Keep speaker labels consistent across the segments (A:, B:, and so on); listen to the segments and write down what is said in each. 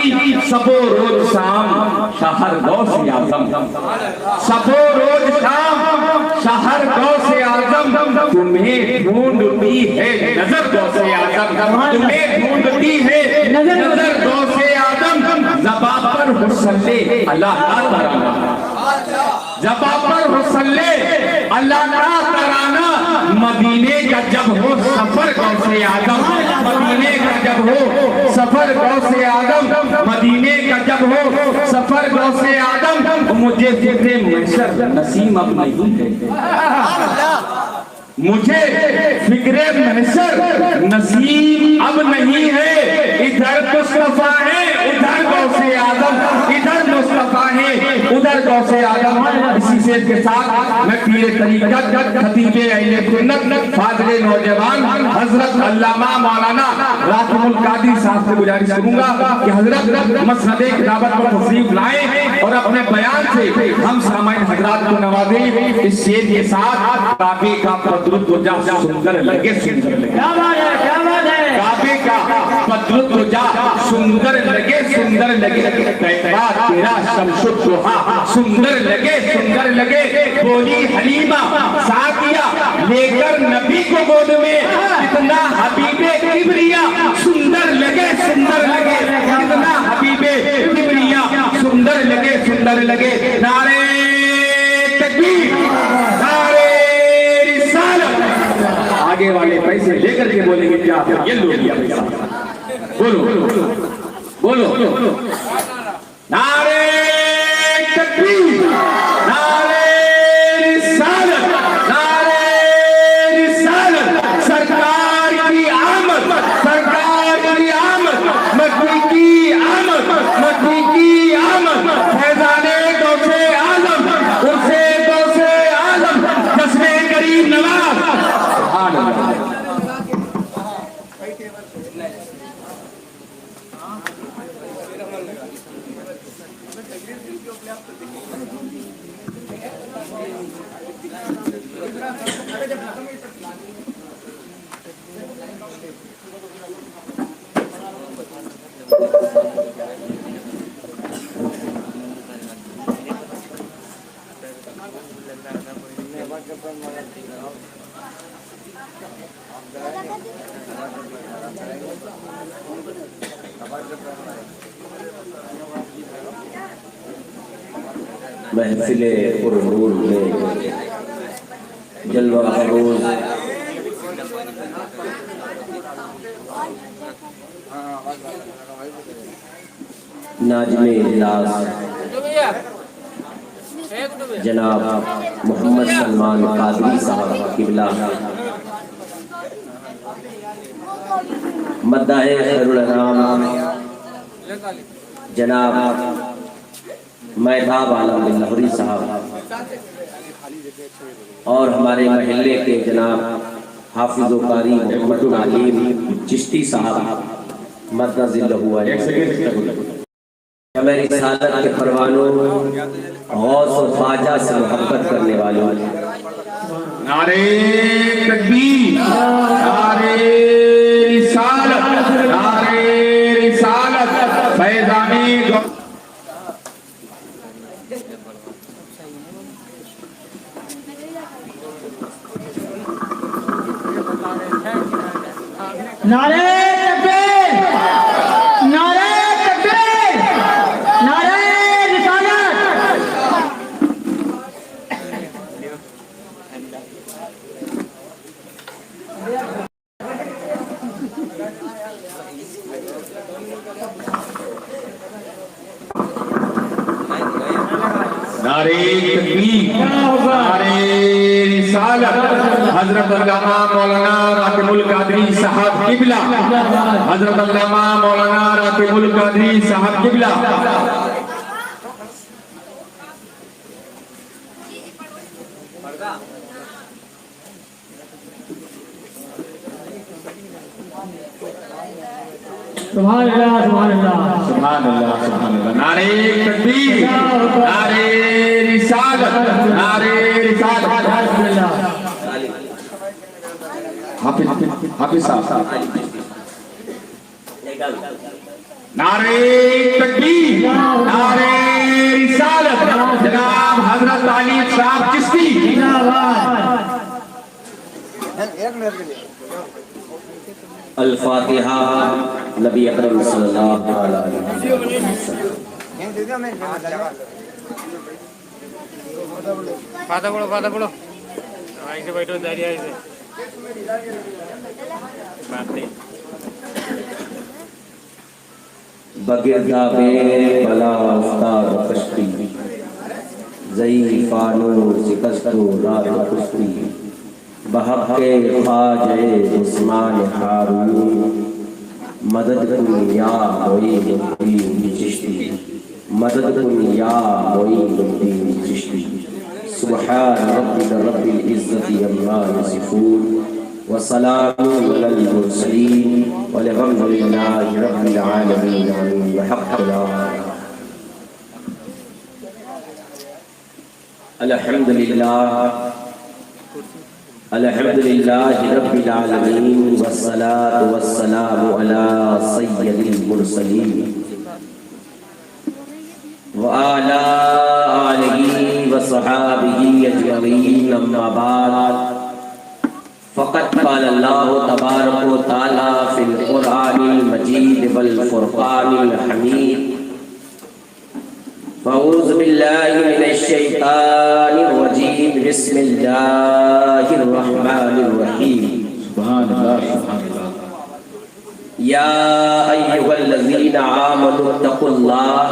A: की सबो रोज शाम शहर गौसे आजम, सबो रोज शाम शहर गौसे आजम, तुम्हें ढूंढती है नजर गौसे आजम, तुम्हें ढूंढती है नजर गौसे आजम। ज़बां पर हुस्ले अल्लाह का तराना, ज़बां पर हुस्ले अल्लाह का तराना, मदीने का जब हो सफर गौसे आजम, मदीने का जब हो सफर गौसे आजम, मदीने का जब हो सफर गौसे आजम। मुझे फिक्रे महशर नसीम अब नहीं है, मुझे फिक्रे महशर नसीब अब नहीं है। इधर मुस्तफा है उधर गौसे आजम, इधर मुस्तफा है उधर गौसे आजम। इसी से के साथ मैं पीर तरीक़त खतीबे अहले सुन्नत फाज़िले नौजवान हजरत अल्लामा मौलाना राकिबुल कादरी साहब से गुजारिश करूंगा कि हजरत मसनदे किताबत पर तशरीफ लाएं और अपने बयान से हम सामाइन हजरात को नवाजें। इस शेर के साथ काबे का पद्रुत्वजा सुंदर लगे, सुंदर लगे, क्या बात है, क्या बात है। काबे का पद्रुत्वजा सुंदर लगे, सुंदर लगे, तैबा तेरा शमशुद्दोहा सुंदर लगे, सुंदर लगे। बोली हलीमा सादिया लेकर नबी को गोद में, कितना हबीबे किबरिया सुंदर लगे, सुंदर लगे, कितना हबीबे किबरिया सुंदर लगे, सुंदर लगे। नारे तकबीर, नारे रिसालत। आगे वाले पैसे लेकर के बोलेंगे क्या, ये लो लिया पैसा, बोलो बोलो बोलो। नारे तकबीर, नारे रिसालत, नारे रिसालत। सरकार की आमद, सरकार की आमद, मक्की की आमद, मक्की की आमद। फैजाने गौसे आजम, उर्से गौसे आजम, जश्न करीम नवाज। सुभान अल्लाह। महफिले पुरनूर में जलवा फरोज नाज़िमे इजलास जनाब मोहम्मद सलमान कादरी साहब किबला, मद्दाहे खैरुल अनाम जनाब महताब आलम लाहौरी साहब और हमारे महल्ले के जनाब हाफिज़ कारी मोहम्मद नालीम चिश्ती साहब मदज़िल्लहु मेरी सादत के परवानों गौस और ख्वाजा से मोहब्बत करने वालों, नारे तकबीर, नारे रिसालत, नारे रिसालत। फैज़ाने
B: नारे तकबीर, नारे तकबीर, नारे रिसालत।
A: नारे तकबीर, नारे रिसालत। हजरत अल्लामा मौलाना राकिबुल कादरी साहब किबला, हजरत अल्लामा मौलाना राकिबुल कादरी साहब किबला।
B: सुभान अल्लाह, सुभान अल्लाह,
A: सुभान अल्लाह, सुभान अल्लाह। नारे तकबीर, नारे रिसालत, नारे रिसालत। हाफिज साहब, नारे तकबीर, नारे रिसालत, जनाब हजरत अली साहब चिश्ती।
C: अल-फातिहा। नबी अकरम सल्लल्लाहु अलैहि वसल्लम।
D: फाता बोलो ऐसे बैठो दाढ़ी ऐसे बातें
C: बगिरदाबे बला उस्ताद कश्ती, ज़ईफ़ानो शिकस्तो रात कुश्ती, बहक़े ख्वाजे उस्मान हारून, मदद कुन या मोइनुद्दीन चिश्ती, मदद कुन या मोइनुद्दीन चिश्ती। सुब्हान रब्बिका रब्बिल इज़्ज़ति अम्मा यसिफून व सलामुन अलल मुरसलीन वल्हम्दुलिल्लाहि रब्बिल आलमीन। आमीन। अल्हम्दुलिल्लाह अल्हम्दुलिल्लाहि रब्बिल आलमीन वस्सलातु वस्सलामु अला सय्यदिल मुरसलीन व अला आलिहि व सहाबिहि अजमईन। अम्मा बाद फ़क़द क़ाल अल्लाहु तबारक व तआला फ़िल क़ुरआनिल मजीद वल फ़ुरक़ानिल हमीद। फ़अऊज़ु बिल्लाहि मिनश शैतानिर रजीम। बिस्मिल्लाहिर रहमानिर रहीम।
A: सुभानअल्लाह सुभानअल्लाह।
C: या अय्युहल्लज़ीना आमनु तक़ुल्लाह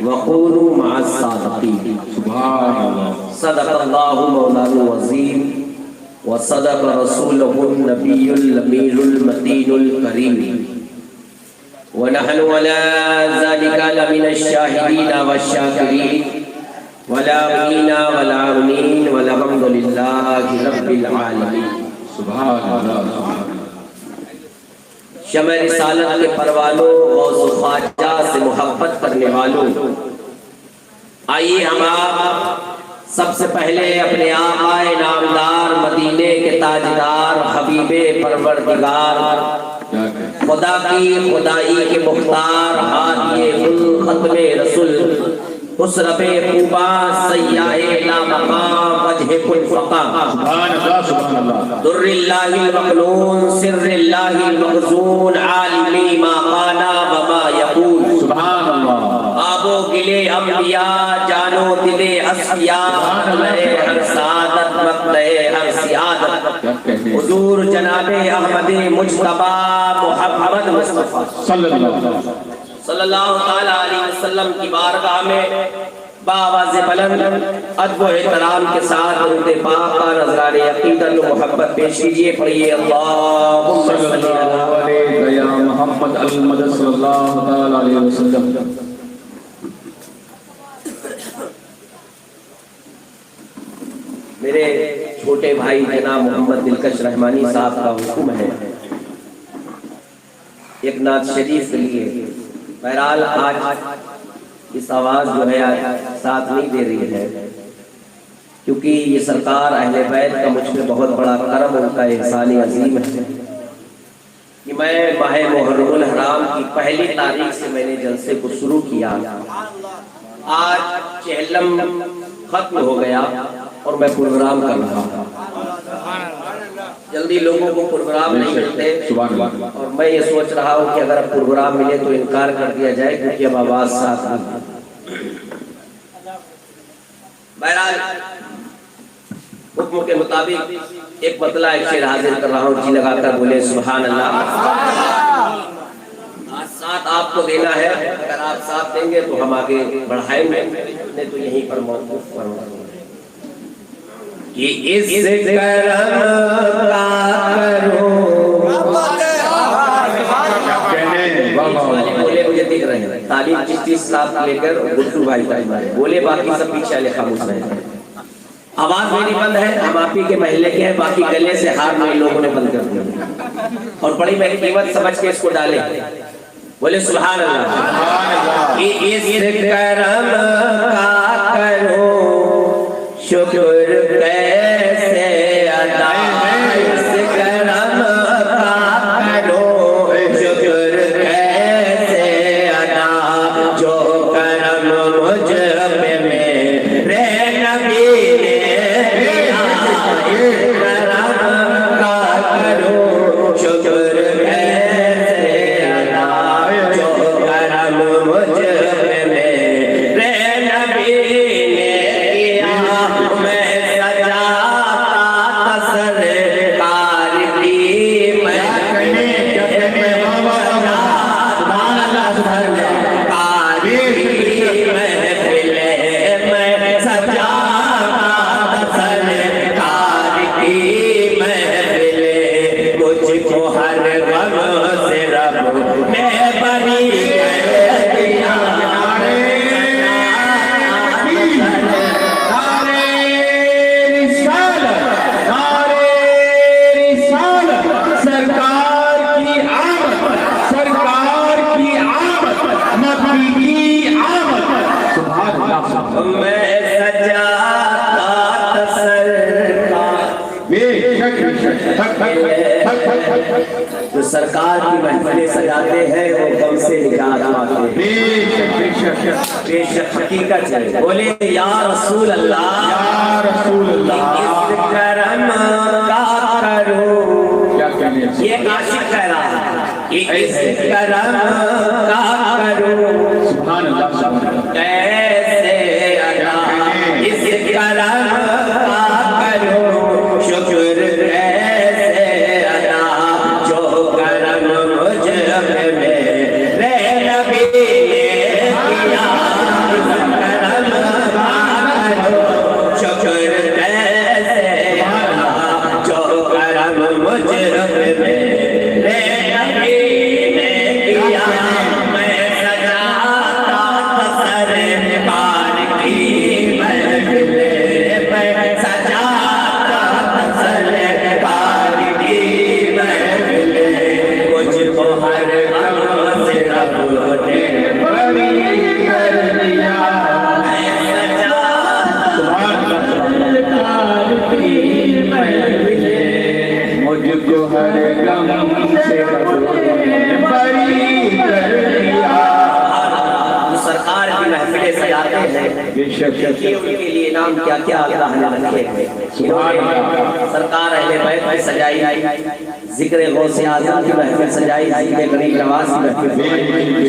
C: वक़ूनू मअस सादिक़ीन।
A: सुभानअल्लाह।
C: सदक़ल्लाहु मौलाना अज़ीम व सदक़ रसूलुहुन नबियुल अमीनुल मतीनुल करीम व नहनु अला ज़ालिका लमिनश शाहिदीन वश्शाकिरीन वला आमीना वला आमीन वल्हम्दुलिल्लाहि रब्बिल आलमीन।
A: सुभानअल्लाह।
C: शम्अ रिसालत के परवानों, गौस ख्वाजा से मोहब्बत करने वालों, आइए हम आप सबसे पहले अपने आक़ाए नामदार, मदीने के ताजदार, हबीबे परवरदिगार, खुदा की खुदाई के मुख्तार, हादिए कुल खत्मे रसूल, उसरबे खूबा सय्याए लामकाम वजहे कुल फ़क़ा,
A: सुभानअल्लाह सुभानअल्लाह।
C: दुर्रिल्लाहिल मक़नून सिर्रिल्लाहिल मख़ज़ून, आलिमी मा काना व मा यकून।
A: सुभानअल्लाह।
C: आबो गिले अंबिया, जानो दिले अस्फिया, हर सादत मक़्ते हर सियादत, हुज़ूर जनाबे अहमदे मुज्तबा मुहम्मद मुस्तफ़ा सल्लल्लाहु ताला अलैहि वसल्लम की बारगाह में बावाज़े बुलंद अदब व एहतराम के साथ उनके पाक का नज़राने अक़ीदत व मोहब्बत पेश कीजिए। पढ़िए अल्लाहुम्मा सल्ली अला
A: या मोहम्मद अल-मदद सल्लल्लाहु ताला अलैहि वसल्लम।
C: मेरे छोटे भाई जनाब मोहम्मद दिलकश रहमानी साहब का हुक्म है एक नात शरीफ के लिए। बहरहाल आज इस आवाज़ जो है साथ नहीं दे रही है, क्योंकि ये सरकार अहले बैत का मुझ पे बहुत बड़ा करम, उनका एहसान अजीम है कि मैं माह मुहर्रमुल हराम की पहली तारीख से मैंने जलसे को शुरू किया। आज चहलम खत्म हो गया और मैं प्रोग्राम कर रहा हूँ। जल्दी लोगों को प्रोग्राम नहीं मिलते और मैं ये सोच रहा हूँ कि अगर अब प्रोग्राम मिले तो इनकार कर दिया जाए, क्योंकि अब आवाज साथ नहीं। बहरहाल हुक्म के मुताबिक एक मतला एक शेर हाजिर कर रहा हूँ। जी लगाकर बोले सुभान अल्लाह। आज साथ आपको देना है, अगर आप साथ देंगे तो हम आगे बढ़ाएंगे, नहीं तो यहीं पर मौकूफ करूँगा कि इस करम का करो। बोले मुझे दिख रहे हैं तालीम चिश्ती साहब लेकर गुड्डू भाई बोले, बाकी सब पीछे वाले खामोश रहे। आवाज मेरी बंद है, हम आप ही के महल्ले के हैं, बाकी गले से हार में लोगों ने बंद कर दिया और बड़ी मेरी कीमत समझ के इसको डाले। बोले सुभान अल्लाह। कि इस करम का करो शुक्र कैसे अदा, इस करम का करो शुक्र कैसे अदा, मैं सजाता जो सरकार की महफिलें सजाते हैं वो गम से निजात पाते हैं। बेशक हकीकत है। बोले या रसूल अल्लाह, इस करम का करो। ये आशिक कह रहा है, इस करम का करो कैसे अदा, इस करम का करो शुक्र कैसे अदा, जो करम मुझ में मेरे नबी ने किया। इस करम का करो शुक्र कैसे अदा, जो करम मुझ में मेरे नबी ने किया। मैं सजाता सरकार की महफिलें, मैं सजाता सरकार की महफिलें, मुझको हर गम से रब ने बरी कर दिया। मैं सजाता सरकार की महफिलें,
A: मुझको हर गम से बरी कर दिया।
C: सरकार की महफिलें सजाते हैं, देखिए उनके लिए नाम क्या क्या अल्लाह ने रखे हैं। सरकार अहले बैत में सजाई, जिक्र गौसे आज़म की महफिल सजाई, जिक्र गरीब नवाज की महफिल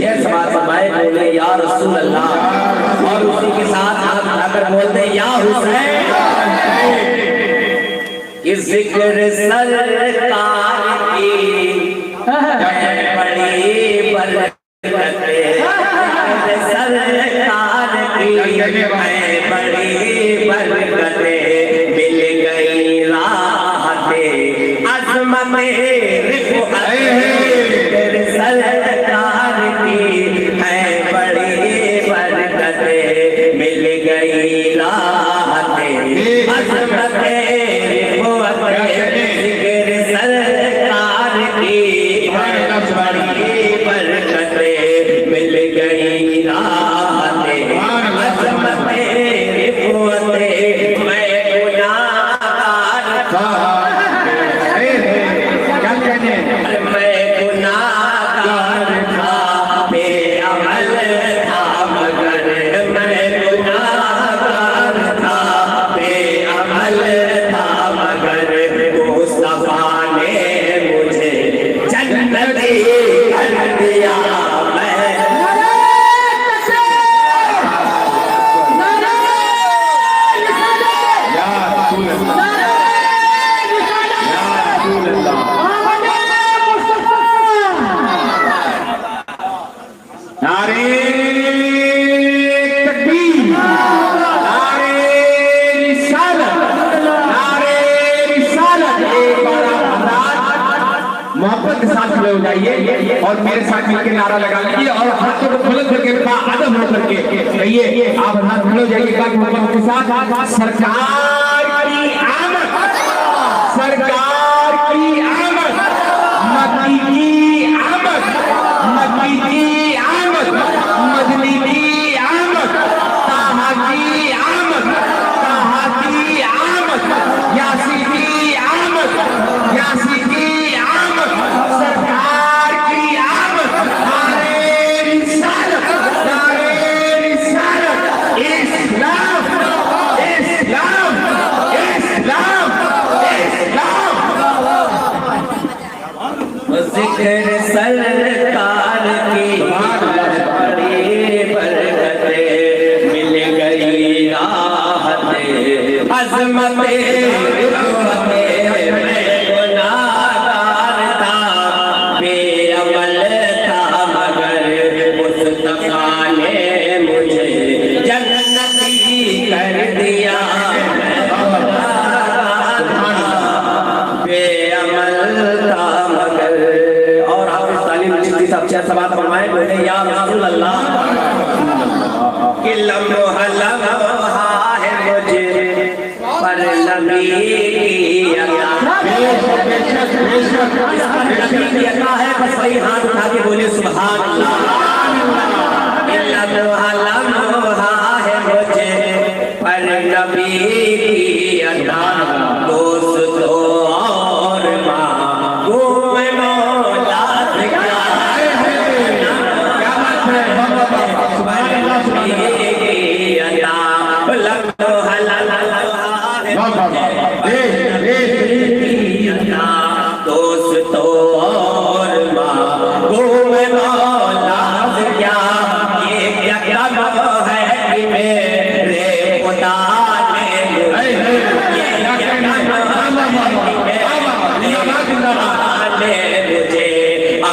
C: शेर समाज फरमाए। बोले या रसूल अल्लाह, और उसी के साथ हाथ उठाकर बोलते या हुसैन। इस जिक्र सरकार की बड़ी बरकतें, सरकार की बड़ी बरकतें, मिल गई राहतें अज़मत रिफ़अत। सरकार की है बड़ी बरकतें, मिल गई राहतें अज़मत रिफ़अत। ज़िक्र सरकार की बड़ी बरकतें, मिल गई राहतें अज़मत रिफ़अत। मैं गुनाहगार था, मैं गुनाहगार था, बेअमल था मगर मैं गुनाहगार था, बेअमल था मगर मुस्तफा ने मुझे जन्नती कर दिया।
A: नारे तकबीर, नारे रिसालत, नारे रिसालत। एक बार आप मोहब्बत के साथ खड़े हो जाइए और मेरे साथ मिलकर नारा लगा लीजिए और हाथों को बुलंद करके अदब होकर के कहिए। आप हाथ खड़े हो जाइए मोहब्बत के साथ। सरकार की आमद, सरकार की आमद, मक्की की आमद, मक्की की आमद, मदनी की आमद, ताहा की आमद, ताहा की आमद, यासी की आमद, यासी की आमद, सरकार की आमद। नारे रिसालत, नारे रिसालत। इस्लाम, इस्लाम, इस्लाम, इस्लाम।
C: ज़िक्र सरकार की बड़ी बरकतें, मिल गई राहतें अज़मत रिफ़अत। मैं गुनाहगार था, बेअमल था मगर मुस्तफा ने मुझे जन्नती कर दिया। बेअमल था मगर। और हाफिज़ तालिब चिश्ती साहब क्या सवाल फरमाए। बोले या रसूल अल्लाह, कि लम्हा लम्हा है मुझे पर नबी की अता। नबी की अता है, बस वही हाथ उठा के बोले सुभान अल्लाह। लम्हा लम्हा है मुझे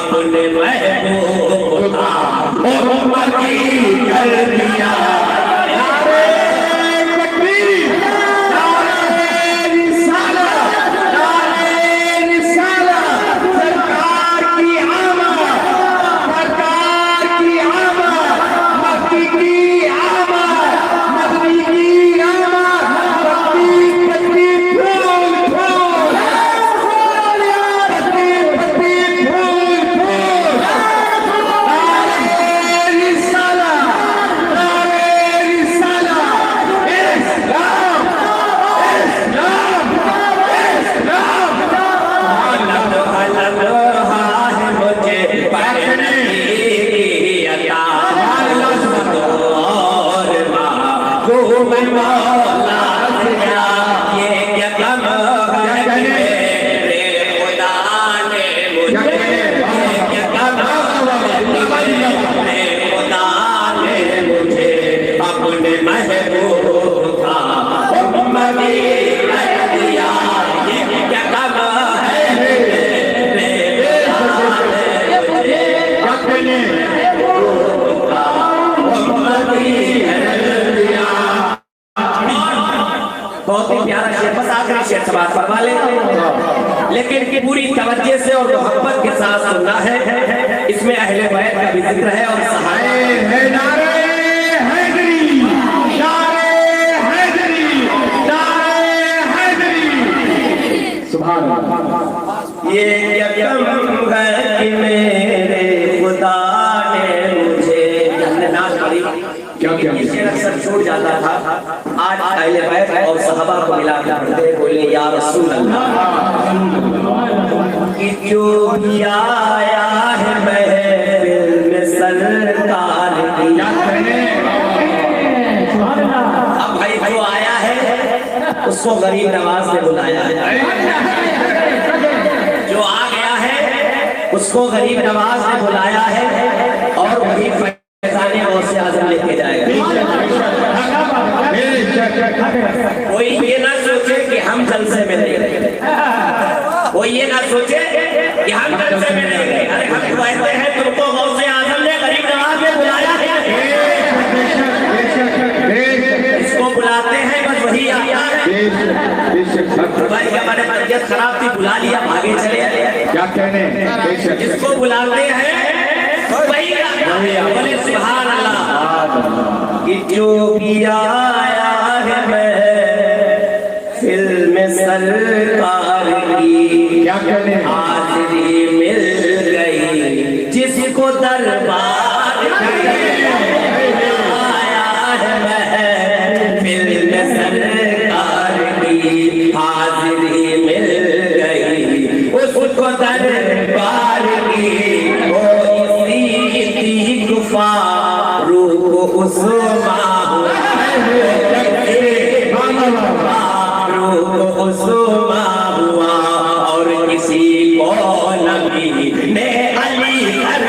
C: अपने महबूब कर दिया। बहुत ही प्यारा शेर, बस आखिरी शेर समाप्त करवा लेते हैं, लेकिन पूरी तवज्जो से और मोहब्बत के साथ सुनना है। इसमें अहले बैत का भी जिक्र है और सहारे है। नारे हैदरी, नारे हैदरी, नारे हैदरी। सुभान अल्लाह। ये क्या कम है कि मेरे खुदा ने मुझे जन्नत दी। क्या शेर अक्सर छूट जाता था, आज अहले बैत और सहाबा को मिला कर पढ़ते, बोले या रसूल अल्लाह कि जो भी आया है महफिल में सरकार की। अब भाई जो आया है उसको गरीब नवाज ने बुलाया है, जो आ गया है उसको गरीब नवाज ने बुलाया है और वही फैजाने गौसे आज़म लेके जाएगा। कोई ये ना सोचे कि हम जलसे में नहीं रहे, कोई ये ना सोचे कि हम जलसे में नहीं रहे। अरे हम कहते हैं तुमको गौसे आज़म ने गरीब नवाज ने बुलाया है, इसको बुलाते हैं बस वही आता है। भाई हमारे तबीयत खराब थी, बुला लिया, भागे चले। क्या कहने, इसको बुलाते हैं वही बोले सुभान अल्लाह कि जो भी आया है महफिल में सरकार की। क्या कहने, हाज़िरी मिल गई जिसको दरबार आया है महफिल में सरकार की। हाज़िरी मिल गई उसको दरबार की। फारूक उस्मान हुआ और किसी को नबी ने अली कर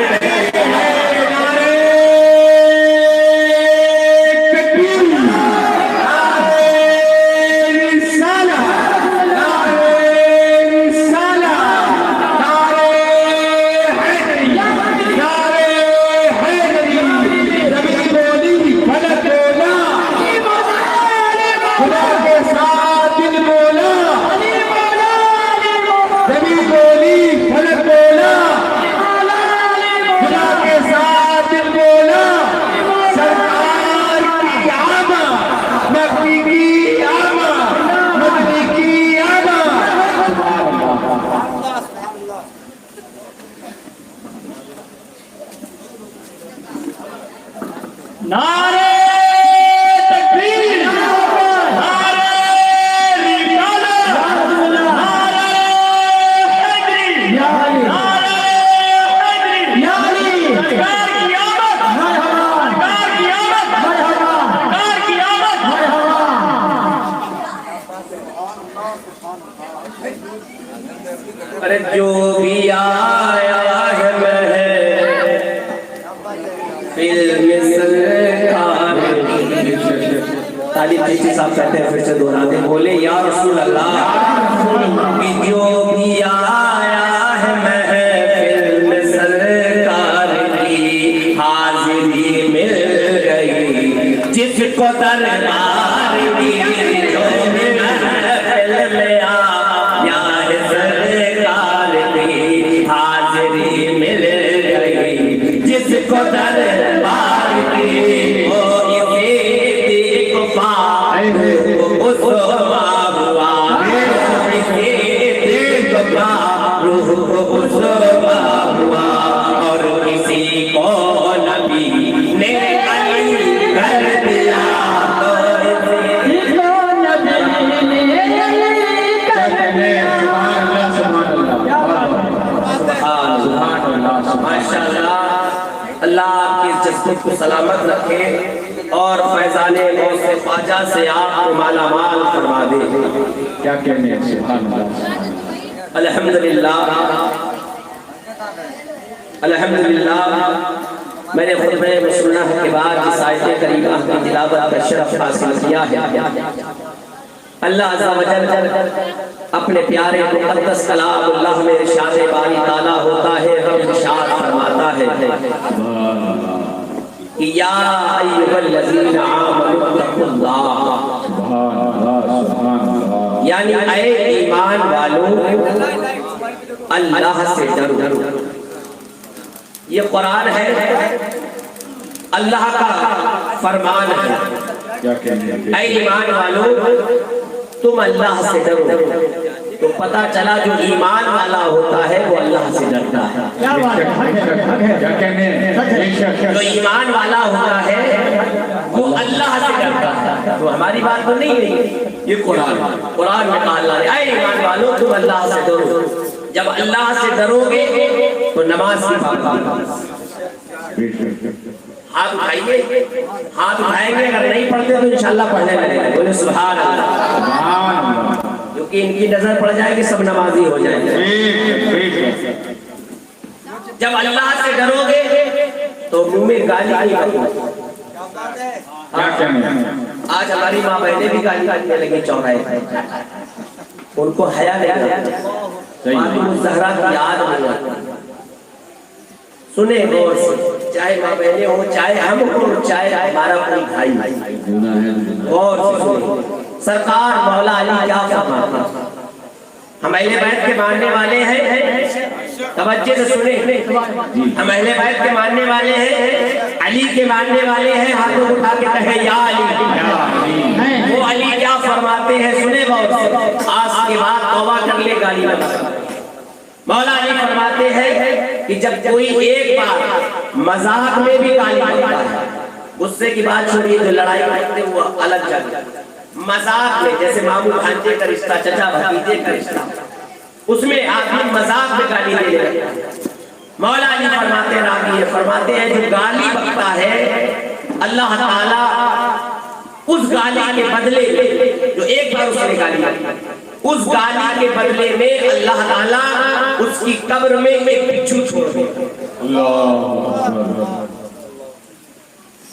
B: नारे तकबीर, नारे रिसालत, नारे हैदरी, नारे हैदरी, सरकार की आमद।
C: अरे जो भी आया है महफिल में सरकार की। तालिब चिश्ती साहब कहते हैं, फिर से दोहरा दे, बोले या रसूल अल्लाह कि जो भी आया है महफिल में सरकार की, हाजिरी मिल गई जिसको दरबार की। जो भी महफिल में आया है सरकार की, हाजिरी मिल गई जिसको दरबार की। और किसी को नबी ने अली कर दिया, तो माशाअल्लाह। अल्लाह आपकी जज्बे को सलामत रखे और फैजाने से ख्वाजा से आपको मालामाल फरमा दे।
A: क्या कहने हैं, सुभान अल्लाह।
C: अल्हम्दुलिल्लाह अल्हम्दुलिल्लाह। मैंने खुतबे में सुना के बाद इस आयत करीमा की तिलावत का शरफ हासिल किया है। अल्लाह अज़्ज़ा व जल अपने प्यारे मुक़द्दस कलामुल्लाह में इरशाद बारी ताला होता है, रब इरशाद फरमाता है कि या अय्युहल्लज़ीना आमनू तक़ुल्लाह, यानी ऐ ईमान वालों अल्लाह से डरो। ये कुरान है, अल्लाह का फरमान है।
A: क्या कहने हैं,
C: ऐ ईमान वालों तुम अल्लाह से डरो। तो पता चला जो ईमान वाला होता है वो अल्लाह से डरता है।
A: क्या कहने हैं,
C: जो ईमान वाला होता है वो अल्लाह से डरता है। तो हमारी बात तो नहीं है, ये कुरान में कहा अल्लाह ने, ऐ ईमान वालों तुम अल्लाह से डरो। जब अल्लाह से डरोगे तो नमाज की पाबंदी। हाथ उठाइए, हाथ उठाएंगे, अगर नहीं पढ़ते तो इंशाल्लाह पढ़ने लगेंगे। बोले सुभान अल्लाह। क्योंकि इनकी नजर पड़ जाएगी सब नमाजी हो जाएंगे। जब अल्लाह से डरोगे तो मुंह में गाली नहीं आएगी।
A: क्या कहने हैं,
C: आज हमारी माँ बहनें भी गाली काटने लगी चौराहे पे, उनको हया नहीं आता। फातिमा ज़हरा की याद नहीं आती। सुने गौर से, चाहे माँ बहनें हो, चाहे हम हो, चाहे हमारा कोई भाई, गौर से सुने। सरकार मौला अली क्या फरमाता, हम अहले बैत के मानने वाले हैं, तवज्जो से सुने, हम अहले बैत के मानने वाले हैं, अली के मानने वाले हैं। हाथों उठा के कहे या अली। वो अली क्या फरमाते हैं, सुने गौर से। आज के बाद तौबा कर ले, गाली मत। मौला अली फरमाते हैं कि जब कोई एक बार मजाक में भी गाली देता है, गुस्से की बात छोड़िए, जो लड़ाई करते वो अलग जगह, मजाक में, जैसे मामू भांजे का रिश्ता, चचा भतीजे का रिश्ता, उसमें आदमी मजाक में गाली दे रहे हैं। मौला अली फरमाते हैं जो गाली बकता है, अल्लाह ताला उस गाली के बदले, जो एक बार उसने गाली दी, उस गाली के बदले में अल्लाह ताला उसकी कब्र में एक बिच्छू छोड़ देगा।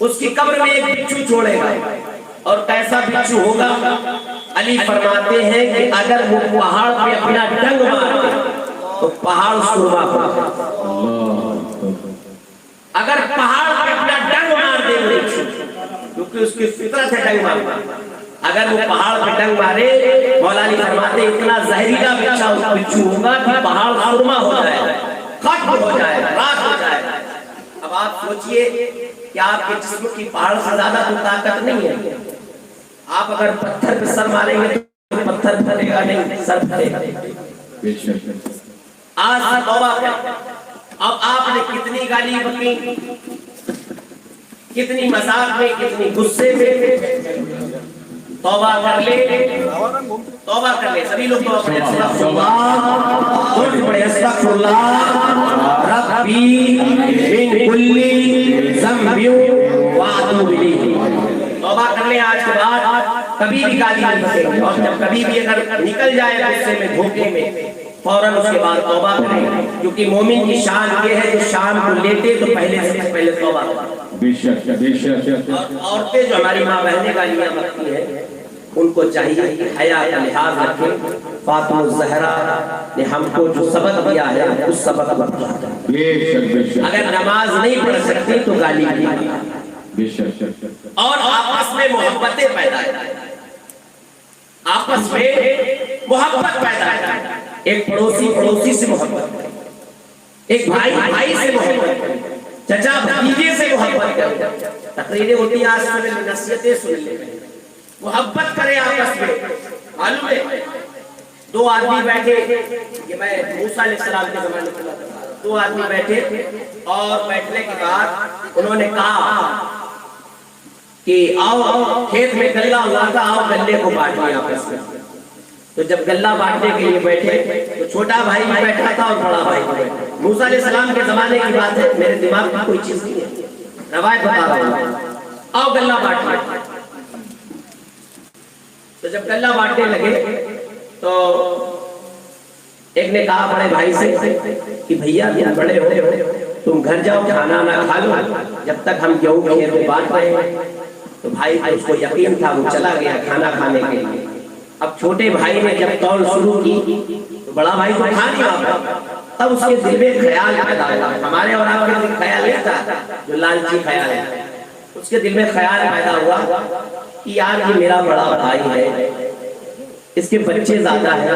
C: उसकी कब्र में एक बिच्छू छोड़ेगा। और कैसा बिच्छू होगा? अली फरमाते हैं कि अगर वो पहाड़ पे अपना डंग मारे तो पहाड़ सुरमा होगा। अगर पहाड़ पे अपना डंग मार दे बिच्छू, क्योंकि उसकी फितरत है डंग मारना, अगर वो पहाड़ पे डंग मारे, मौला अली फरमाते इतना जहरीला बिच्छू होगा कि पहाड़ सुरमा हो जाए, खत्म हो जाए, राख हो जाए। अब आप सोचिए कि आपके जिस्म की पहाड़ से ज्यादा तो ताकत नहीं है। आप अगर पत्थर पे सर मारेंगे तो पत्थर फटेगा नहीं, सर फटेगा। आज तौबा करें। अब आपने कितनी गाली बकी, कितनी मजाक में, कितनी गुस्से में, तौबा कर ले, तौबा कर ले। सभी लोग तौबा करें, अस्तगफिरुल्लाह रब्बी मिन कुल्ली ज़ंबिन व अतूबु इलैहि। तौबा कर ले, आज के बाद कभी भी गाली नहीं बकेगी। और जब कभी भी अगर निकल जाए गुस्से में, धोखे में, फौरन उसके बाद तौबा करें, क्योंकि मोमिन की शान ये है जो शाम को लेटे तो पहले तौबा करें।
A: बेशक बेशक।
C: और औरतें जो हमारी माँ बहने गालियाँ बकती है उनको चाहिए कि हया का लिहाज रखें। फातिमा ज़हरा ने हमको जो सबक दिया है उस सबक पर
A: बेशक बेशक।
C: अगर नमाज नहीं पढ़ सकती तो गाली
A: बेशक।
C: और आपस में मोहब्बतें पैदा है, आपस में मोहब्बत पैदा है। एक पड़ोसी से मोहब्बत करे, एक भाई से मोहब्बत करे, चचा भतीजे से मोहब्बत करे। तकरीरें होती हैं, आज सुन नसीहतें सुन ले, मोहब्बत करें आपस में। मालूम है दो आदमी बैठे, ये मैं मूसा अलैहिस्सलाम के ज़माने में बता रहा हूं। दो आदमी बैठे और बैठने के बाद उन्होंने कहा कि आओ खेत में गल्ला हुआ था, आओ गल्ले को बांटें आपस में। तो जब गल्ला बांटने के लिए बैठे तो छोटा भाई भी बैठा था और बड़ा भाई भी बैठा। मूसा अलैहिस्सलाम के ज़माने की बात है, मेरे दिमाग में कोई चीज नहीं है, रवायत बता रहा हूं। आओ गल्ला बांटने। तो जब गल्ला बांटने लगे तो एक ने कहा बड़े भाई से कि भैया तुम बड़े हो, तुम घर जाओ खाना ना खा लो जब तक हम गेहूं खेत में बांट रहे हैं। तो भाई को उसको यकीन था, वो चला गया खाना खाने के लिए। अब छोटे भाई ने जब तौल शुरू की तो बड़ा भाई को खा नहीं आता, तब उसके दिल में ख्याल पैदा हुआ। हमारे और आपके दिल ख्याल नहीं था जो लालची ख्याल है, उसके दिल में ख्याल पैदा हुआ कि यार ये मेरा बड़ा भाई है, इसके बच्चे ज्यादा है,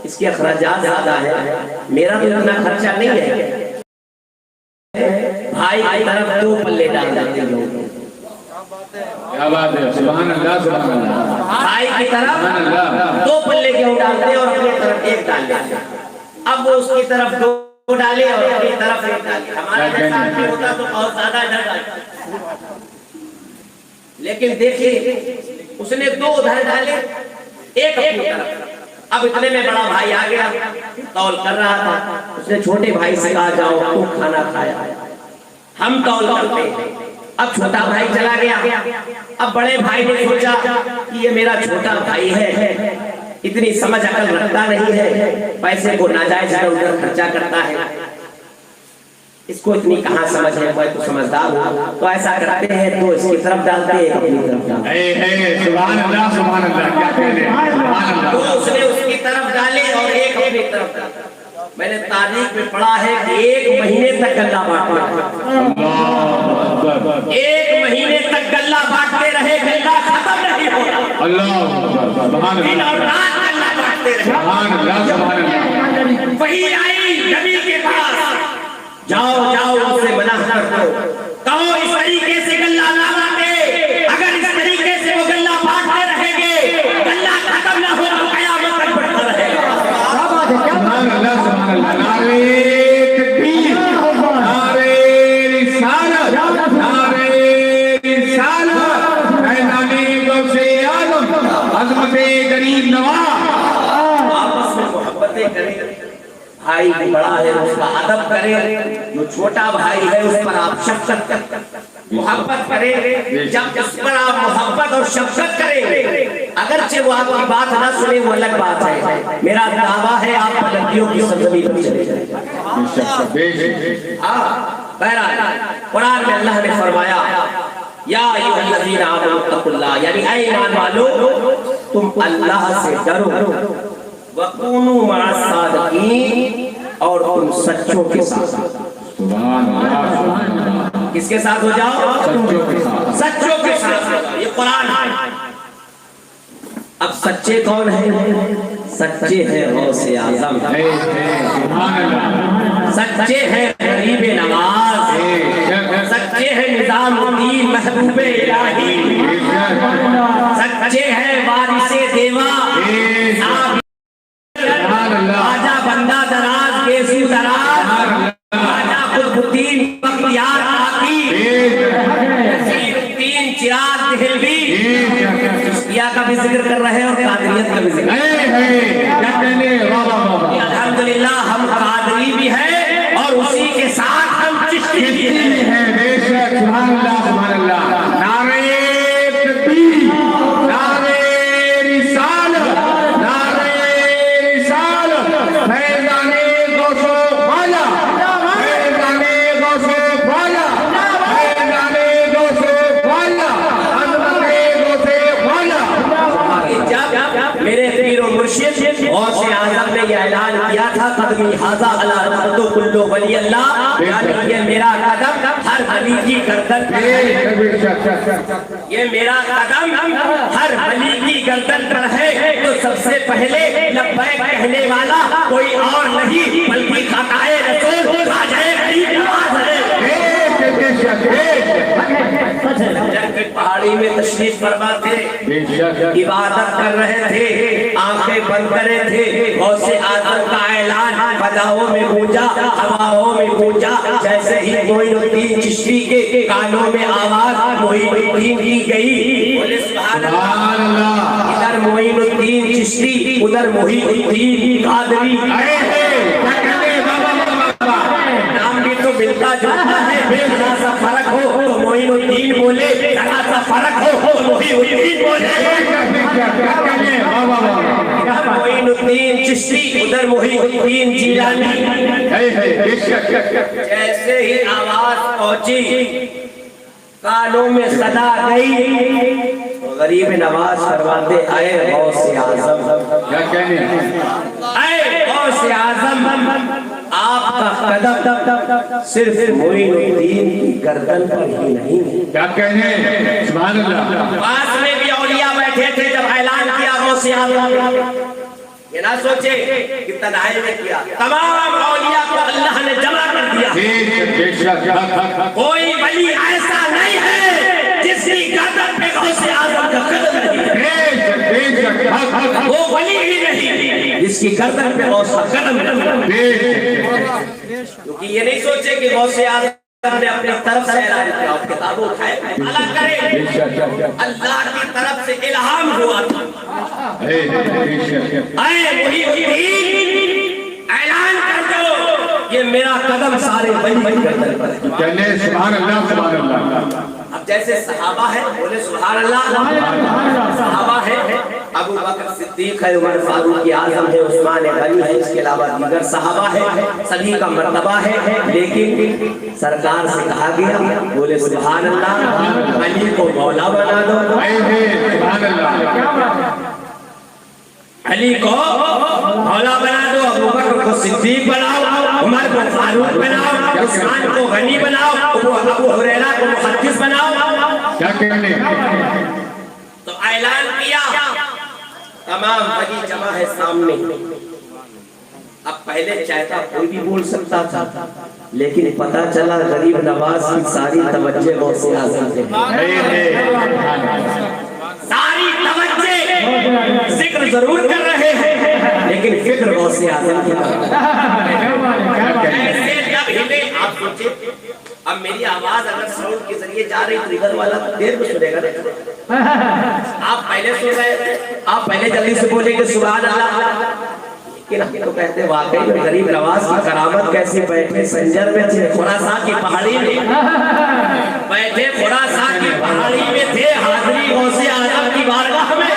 C: इसके अखराजात ज्यादा है, मेरा तो इतना खर्चा नहीं है। भाई की तरफ दो पल्ले डाल देते लोग।
A: क्या बात है, सुभान अल्लाह सुभान अल्लाह।
C: भाई की तरफ दो पल्ले गेहूं डालते और अपनी तरफ एक डाल देते। अब वो उसकी तरफ दो डाले और अपनी तरफ एक डाले। हमारे जैसा आदमी होता तो बहुत ज्यादा इधर डालता, लेकिन देखिए उसने दो उधर डाले, एक अपनी तरफ। अब इतने में बड़ा भाई आ गया, तौल कर रहा था। उसने छोटे भाई से कहा जाओ तुम खाना खाया, हम तौल करते हैं। अब छोटा भाई चला गया। अब बड़े भाई ने सोचा कि ये मेरा छोटा भाई है, इतनी समझ अकल रखता नहीं है, पैसे को नाजायज इधर उधर खर्चा करता है, इसको इतनी कहाँ समझ है, मैं तो समझदार हूँ। तो ऐसा करते हैं तो इसकी तरफ डालते हैं, अपनी तरफ डालते हैं।
A: सुभान अल्लाह सुभान अल्लाह। क्या कह रहे हैं,
C: तो उसने उसकी तरफ डाले और एक अपनी तरफ डाला। मैंने तारीख में पढ़ा है कि 1 महीने तक गल्ला बांटते, 1 महीने तक गल्ला बांटते रहे, गल्ला खत्म नहीं होगा।
A: अल्लाह सुभान
C: दिन और
A: अल्लाह
C: रात गल्ला बांटते रहे।
A: सुभान अल्लाह सुभान अल्लाह।
C: वही आई नबी के पास, जाओ जाओ उससे मना कर दो, कहो इस तरीके से गल्ला ना बांटे। अगर इस तरीके से वो गल्ला बांटते रहेंगे, गल्ला खत्म ना हो तो कयामत तक बढ़ता रहेगा।
A: सुभान अल्लाह सुभान अल्लाह। नारे तकबीर, नारे रिसालत, नारे रिसालत। ऐलाने गौसे आज़म, अज़मते गरीब नवाज।
C: आपस में मोहब्बतें करें, भाई बड़ा है उसका अदब करें, जो छोटा भाई है उस पर आप शफकत करें, मोहब्बत करें। जब उस पर आप मोहब्बत और शफकत करेंगे, अगरचे वो आपकी बात ना सुने वो अलग बात है, मेरा दावा है आप पलटियों की सरजमीन पर चले जाएंगे। हाँ बहरहाल कुरान में अल्लाह ने फरमाया या अय्युहल्लज़ीना आमनू तक़ुल्लाह, यानी ऐ ईमान वालों तुम अल्लाह से डरो, वकूनू मअस सादिकीन, और तुम सच्चों के साथ।
A: सुभान अल्लाह।
C: किसके साथ हो जाओ?
A: सच्चों के साथ।
C: सच्चों के साथ। ये कुरान है। अब सच्चे कौन है? सच्चे हैं गौसे आज़म,
A: सुभान अल्लाह।
C: सच्चे हैं गरीब नवाज, सच्चे हैं निज़ामुद्दीन महबूबे इलाही, सच्चे हैं वारिसे देवा, आजा बंदा दराज केसू दराज, आजा कुतुबुद्दीन बख्तियार काकी, नसीरुद्दीन चिराग देहलवी। चिश्तिया का भी जिक्र कर रहे हैं और कादरियत का भी जिक्र। अल्हम्दुलिल्लाह हम कादरी भी हैं और उसी के साथ हम चिश्ती भी हैं।
A: बेशक सुभान अल्लाह सुभान अल्लाह। नारे तकबीर, नारे रिसालत, नारे रिसालत।
C: कदमी हाजा अला रहमतो कुल्लो वली अल्लाह, यानी ये मेरा कदम हर वली की गर्दन पर है, ये मेरा कदम हर वली की गर्दन पर है। तो सबसे पहले लब्बैक कहने वाला कोई और नहीं बल्कि खाकाए रसूल राजाए गरीब नवाज है। पहाड़ी में तशरीफ फरमा थे, इबादत कर रहे थे, आंखें बंद करे थे, गौसे आजम का ऐलान फजाओं में गूंजा, हवाओं में गूंजा। जैसे ही मोइनुद्दीन चिश्ती के कानों में आवाज मोइनुद्दीन की गई, बोले सुभान अल्लाह। इधर मोइनुद्दीन चिश्ती, उधर मोइनुद्दीन कादरी, नाम भी तो मिलता जुलता है, थोड़ा सा फर्क हो तो मोइनुद्दीन बोले, थोड़ा सा फर्क हो तो मोइनुद्दीन बोले। मोइनुद्दीन चिश्ती, उधर मोइनुद्दीन जिलानी। जैसे ही आवाज पहुंची, कानों में सदा गई, गरीब नवाज फरमाते आए गौसे आजम, आए गौसे आजम, आपका कदम सिर्फ मोइनुद्दीन की गर्दन पर ही नहीं।
B: क्या कहने, सुभान अल्लाह।
C: पास में भी औलिया बैठे थे जब ऐलान किया गौसे आजम। ये ना सोचे कि तन्हाई में किया, तमाम औलिया को अल्लाह ने जमा कर दिया। कोई वली ऐसा नहीं है जिसकी गर्दन पे गौसे आजम का कदम नहीं, वो वली ही नहीं जिसकी गर्दन पे गौस का कदम नहीं। क्योंकि ये नहीं सोचे कि गौसे आजम ने अपनी तरफ से ऐलान किया, किताबों उठाए अलग करे, अल्लाह की तरफ से इल्हाम हुआ था। वही ऐलान कर दो, ये मेरा कदम सारे वली गर्दन पर है।
B: सुभान अल्लाह, सुभान अल्लाह।
C: अब जैसे सहाबा है, बोले सुभान अल्लाह, सहाबा है, अबू बकर सिद्दीक है, उमर फारूक आजम है, उस्मान गनी है, इसके अलावा दीगर सहाबा है, सभी का मर्तबा है। लेकिन सरकार से कहा गया, बोले सुभान अल्लाह, अली को मौला बना दो, अली को मौला बना दो, अबू बकर को सिद्दीक बनाओ, उमर को फारूक बनाओ, उस्मान को गनी बनाओ, अबू हुरैरा को मुहद्दिस बनाओ।
B: क्या कहने,
C: तो ऐलान किया, तमाम वली जमा है सामने। अब पहले चाहता कोई भी बोल सकता था, लेकिन पता चला गरीब नवाज की सारी तवज्जो गौसे आजम पे है। सारी तवज्जो जिक्र जरूर कर रहे हैं, लेकिन फिक्र गौसे आजम की तरफ। ऐसे जब हिले, आप सोचिए, अब मेरी आवाज अगर साउंड के जरिए जा रही तो इधर वाला देर में सुनेगा। आप पहले सुन रहे थे, आप पहले जल्दी से बोलेंगे सुभान अल्लाह। तो कहते वाकई में गरीब नवाज की करामत कैसी, बैठे संजर में थे, खुरासान की पहाड़ी में बैठे, खुरासान की पहाड़ी में थे, हाजिरी गौसे आजम की बारगाह में।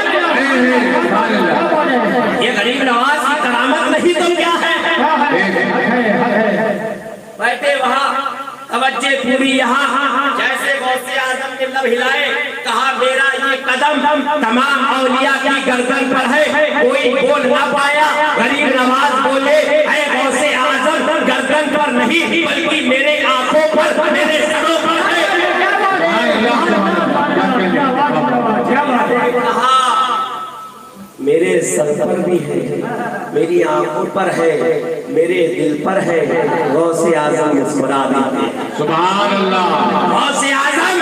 C: ये गरीब नवाज की करामत नहीं तो क्या है? बैठे वहाँ, तवज्जो पूरी यहाँ। जैसे गौसे आजम ने लब हिलाए, कहा मेरा ये कदम तमाम औलिया की गर्दन पर है, कोई बोल ना पाया। गरीब नवाज बोले, ऐ गौसे आजम, गर्दन पर नहीं बल्कि मेरे आंखों पर, मेरे सरों पर है। कहा मेरे सर पर भी है, मेरी आंखों पर है, मेरे दिल पर है। गौसे आजम मुस्कुरा दिए, सुभान अल्लाह। गौसे आजम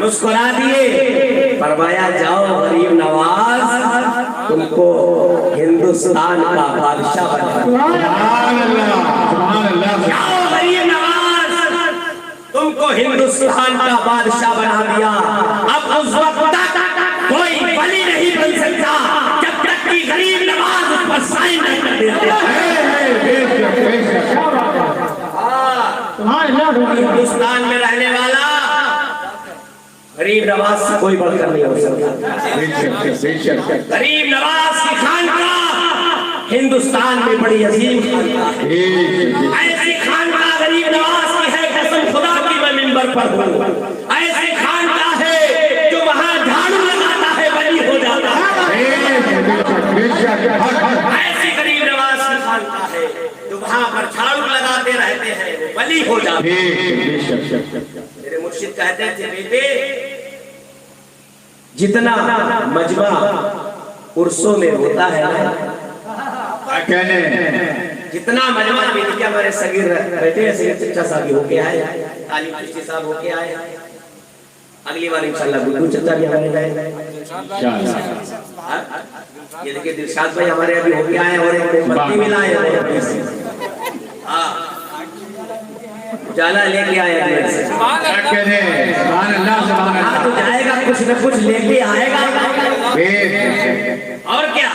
C: मुस्कुरा दिए, फरमाया जाओ गरीब नवाज, तुमको हिंदुस्तान का बादशाह बना। सुभान अल्लाह। जाओ गरीब नवाज, तुमको हिंदुस्तान का बादशाह बना दिया। अब उस वक्त तक कोई वली नहीं बन सकता जब तक कि गरीब नवाज उस पर साइन नहीं कर देते। हिंदुस्तान में रहने वाला गरीब नवाज से कोई बढ़कर नहीं हो सकता। गरीब नवाज की खानकाह हिंदुस्तान में बड़ी अजीम ऐसी खानकाह गरीब नवाज की है, कसम खुदा की मैं मिंबर पर हूँ। ऐसी खानकाह है जो वहाँ झाड़ू लगाता है वली हो जाता है। ऐसी गरीब नवाज की खानकाह है। मेरे मुर्शिद कहते थे बेटे जितना मजमा उर्सों में होता है ना,
B: कहने
C: जितना मजमा भी देखिए हमारे सगीर बैठे हैं, सगीर चचा साहब भी होके आए, तालिब चिश्ती साहब होके आए, अगली बार इंशाल्लाह गुड्डू चचा भी हमारे जाएंगे। ये देखिए दिलशाद भाई हमारे अभी होके आए और एक मोमबत्ती मिला है, हाँ उजाला लेके आए
B: कहने सुभान अल्लाह सुभान
C: हाँ तो जाएगा कुछ न कुछ लेके आएगा। और क्या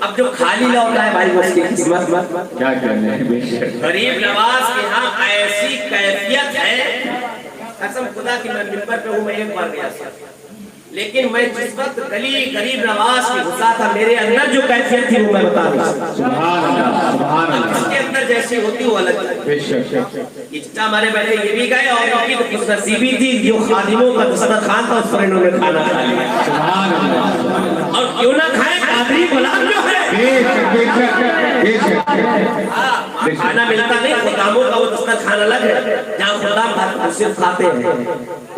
C: अब जो खाली लौटा है भाई उसकी किस्मत
B: क्या कहने
C: गरीब नवाज के यहाँ ऐसी कैफियत है, कसम खुदा की मैं मिंबर पे हूँ, मैं एक बार गया था, लेकिन मैं जिस वक्त गरीब नवाज की घुसा था मेरे अंदर जो कैफियत थी वो मैं बता रहा हूँ।
B: सुभान अल्लाह
C: उसके अंदर जैसी होती वो अलग इच्छा हमारे बैठे ये भी गए और इनकी तो खुशनसीबी थी जो खादिमों का दस्तरखान था उस पर इन्होंने खाना खा लिया।
B: सुभान अल्लाह
C: और क्यों ना खाए, कादरी गुलाम जो है खाना मिलता नहीं, खुदामों का वो दस्तरखान अलग है, जहाँ खुदाम सिर्फ खाते हैं,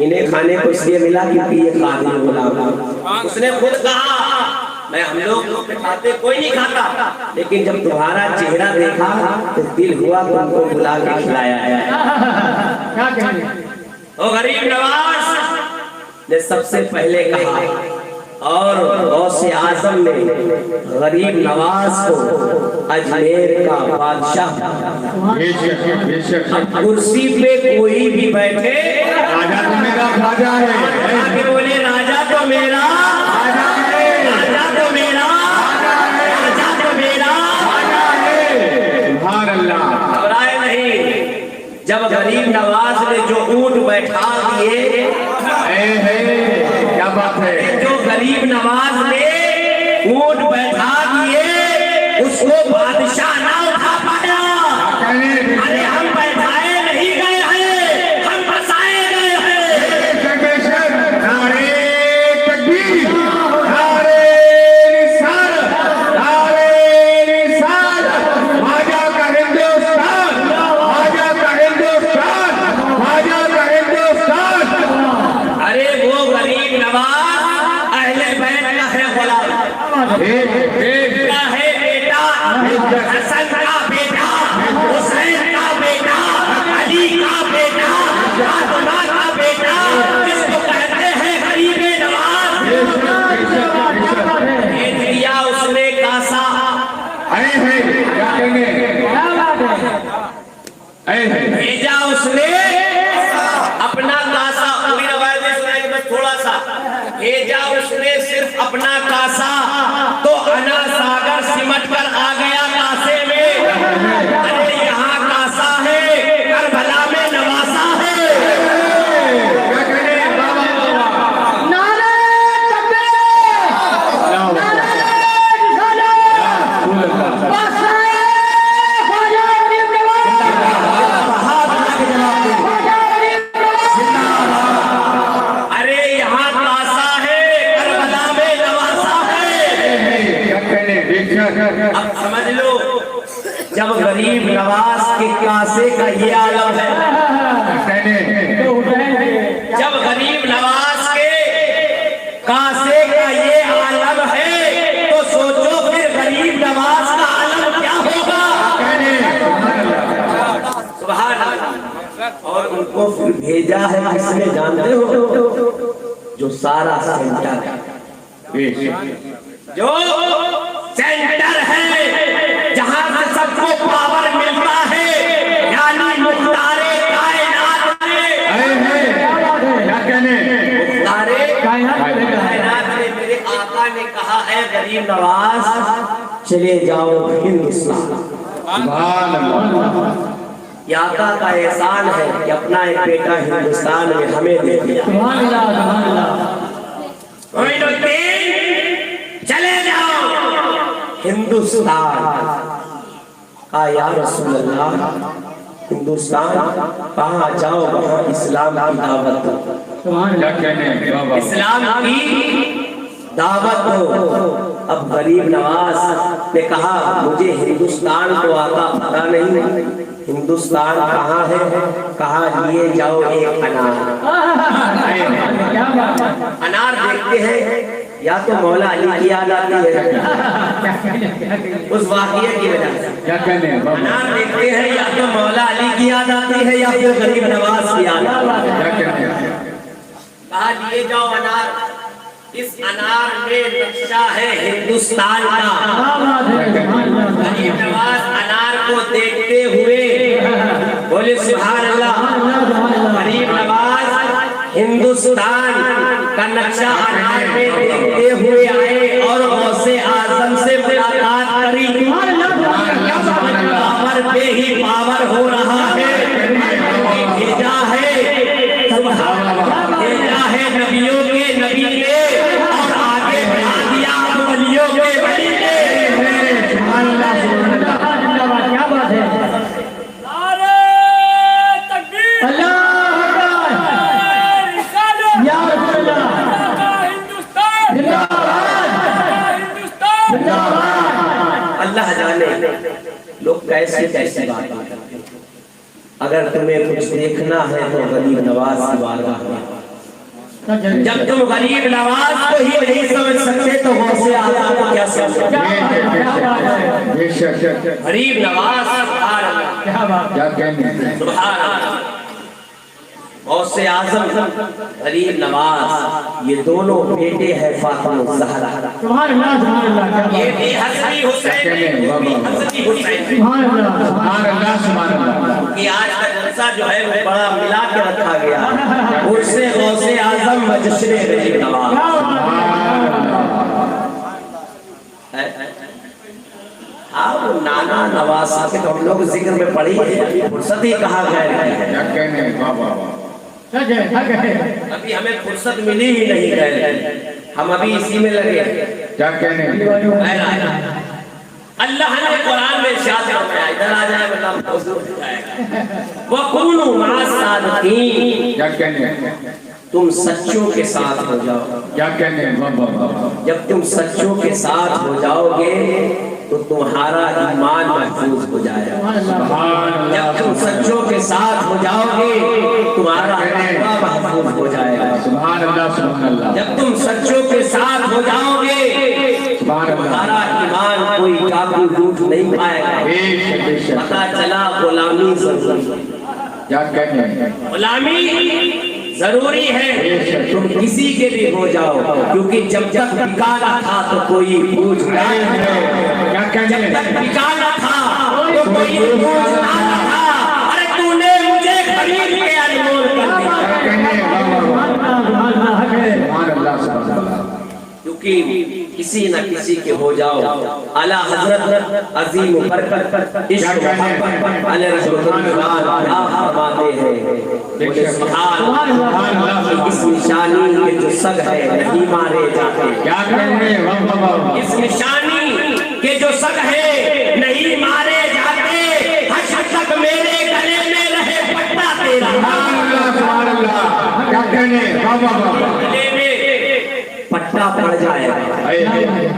C: इन्हें खाने को इसलिए मिला क्योंकि ये कादरी गुलाम। उसने खुद कहा मैं हम लोग खाते कोई नहीं खाता, लेकिन जब तुम्हारा चेहरा देखा तो दिल हुआ तुमको बुला के खिलाया है। तो गरीब नवाज ने सबसे पहले कहा और गौसे आजम ने गरीब नवाज को अजमेर का बादशाह, कुर्सी पे कोई भी बैठे
B: राजा तो मेरा राजा है,
C: बोले राजा तो मेरा, राजा तो मेरा, राजा तो मेरा।
B: सुभान अल्लाह
C: घबराए नहीं, जब गरीब नवाज ने जो ऊंट बैठा दिए,
B: क्या बात है,
C: जो गरीब नवाज ने ऊंट बैठा दिए उसको बादशाह ना उठा पाया। अरे हम बैठाए नहीं गए हैं, हम बसाए गए हैं।
B: नारे तकबीर, नारे रिसालत, नारे रिसालत, ख्वाजा का हिंदुस्तान, ख्वाजा का हिंदुस्तान, ख्वाजा का हिंदुस्तान।
C: अरे वो गरीब नवाज अहले बैत का है गुलाम, का है बेटा, हसन का बेटा, हुसैन का बेटा, अली का बेटा, फातिमा का बेटा, जिसको कहते हैं गरीब नवाज। ये दिया उसने कासा, भेजा उसने अपना कासा, पूरी रवायत में सुनाएंगे बस थोड़ा सा। भेजा उसने सिर्फ अपना कासा, तो अना सागर सिमट कर आ गया कासे में। अरे यहाँ कासा है, करबला में नवासा है। अरे यहाँ कासा है, करबला में नवासा है। अब समझ लो, जब गरीब नवाज के कासे का ये आलम है, जब गरीब नवाज के कासे का ये आलम है, तो सोचो फिर गरीब नवाज का आलम क्या होगा। सुभान अल्लाह। और उनको फिर भेजा है किसने जानते हो, जो सारा सेंटर है, जो सेंटर है जहां से सबको पावर मिलता है, यानी मुख्तारे कायनात में। मुख्तारे कायनात में मेरे आका ने कहा है गरीब नवाज चले जाओ हिंदुस्तान। ये आका का एहसान है कि अपना एक बेटा हिंदुस्तान में हमें दे दिया। चले जाओ हिंदुस्तान। या रसूल अल्लाह, हिंदुस्तान कहाँ जाओ वहाँ इस्लाम की दावत दो, इस्लाम की दावत दो। अब गरीब नवाज ने कहा मुझे हिंदुस्तान को आता पता नहीं, हिंदुस्तान कहाँ है? कहा लिए जाओ एक अनार। अनार देखते हैं या तो मौला अली की याद आती है उस वाक़िया की वजह से,
B: क्या कहने हैं बाबा?
C: अनार देखते हैं या तो मौला अली की याद आती है या फिर गरीब नवाज की याद आती है।
B: क्या कहने हैं?
C: कहा लिए जाओ अनार, इस अनार में नक्शा है हिंदुस्तान का। गरीब नवाज अनार को देखते हुए बोले सुभान अल्लाह। गरीब नवाज हिंदुस्तान का नक्शा अनार में देखते हुए आए और गौसे आजम से मुलाकात करी। पावर पे ही पावर हो रहा है, भेजा है, भेजा है नबियों के नबी ने और आगे बढ़ा दिया वलियों के वली ने।
E: क्या बात है?
D: नारे तकबीर,
E: या रसूलल्लाह,
D: हिंदुस्तान, हिंदुस्तान।
C: अल्लाह जाने लोग कैसे कैसे बात करते हैं। अगर तुम्हें कुछ देखना है तो गरीब नवाज की बारगाह में। जब तुम गरीब नवाज को ही नहीं समझ सकते तो गौसे आज़म को क्या समझोगे? गरीब नवाज सुभान अल्लाह,
B: क्या कहने हैं?
C: सुभान अल्लाह। गौसे आज़म गरीब नवाज ये दोनों बेटे हैं फातिमा ज़हरा।
E: सुभान अल्लाह, सुभान अल्लाह,
C: ये भी हसनी हुसैन, ये भी हसनी हुसैन।
E: सुभान अल्लाह,
B: सुभान अल्लाह, सुभान अल्लाह।
C: कि आज का जलसा जो है वो बड़ा मिला के रखा गया, उससे गौसे आज़म व जश्न गरीब नवाज। हाँ वो नाना नवाज के तो हम लोग जिक्र में पढ़ी है, फुर्सत ही कहा गया है।
B: क्या कहने हैं बाबा?
C: अभी हमें फुर्सत मिली ही नहीं गए, हम अभी इसी में लगे।
B: क्या कहने हैं?
C: अल्लाह ने कुरान में इरशाद फरमाया, इधर आ जाए मतलब मौजूद हो जाएगा। वकुनू मअस सादिकीन,
B: क्या कहने हैं?
C: तुम सच्चों के साथ हो जाओ।
B: क्या कहने हैं बाबा?
C: जब तुम सच्चों के साथ हो जाओगे तो तुम्हारा ईमान महफूज हो जाएगा। जब तुम सच्चों के साथ हो जाओगे तुम्हारा तक़वा महफूज हो जाएगा।
B: सुभान अल्लाह, सुभान अल्लाह।
C: जब तुम सच्चों के साथ हो जाओगे तुम्हारा ईमान कोई चाकू लूट नहीं पाएगा। पता चला गुलामी जरूरी।
B: क्या कहने हैं?
C: गुलामी जरूरी है, तुम किसी के भी हो जाओ, क्योंकि जब तक बिकाना था तो कोई पूछ नहीं,
B: क्या कहने
C: जब तक
B: हैं?
C: बिकाना था तो कोई पूछना था। अरे तूने मुझे खरीद के अनमोल कर दिया।
B: क्या कहने हैं बाबा? सुभान अल्लाह, सुभान अल्लाह।
C: क्योंकि किसी न किसी के हो जाओ। आला हजरत अजीम बरकत इश्क मोहब्बत अले रसूलुल्लाह क्या फरमाते हैं, बोले सुभान अल्लाह। इस निशानी के जो सग है नहीं मारे जाते।
B: क्या कहने हैं बाबा?
C: इस निशानी के जो सग है नहीं मारे जाते। हश्र तक मेरे गले में रहे पट्टा तेरा।
B: सुभान अल्लाह, सुभान अल्लाह। क्या कहने हैं बाबा?
C: गले में पट्टा पड़ जाएगा।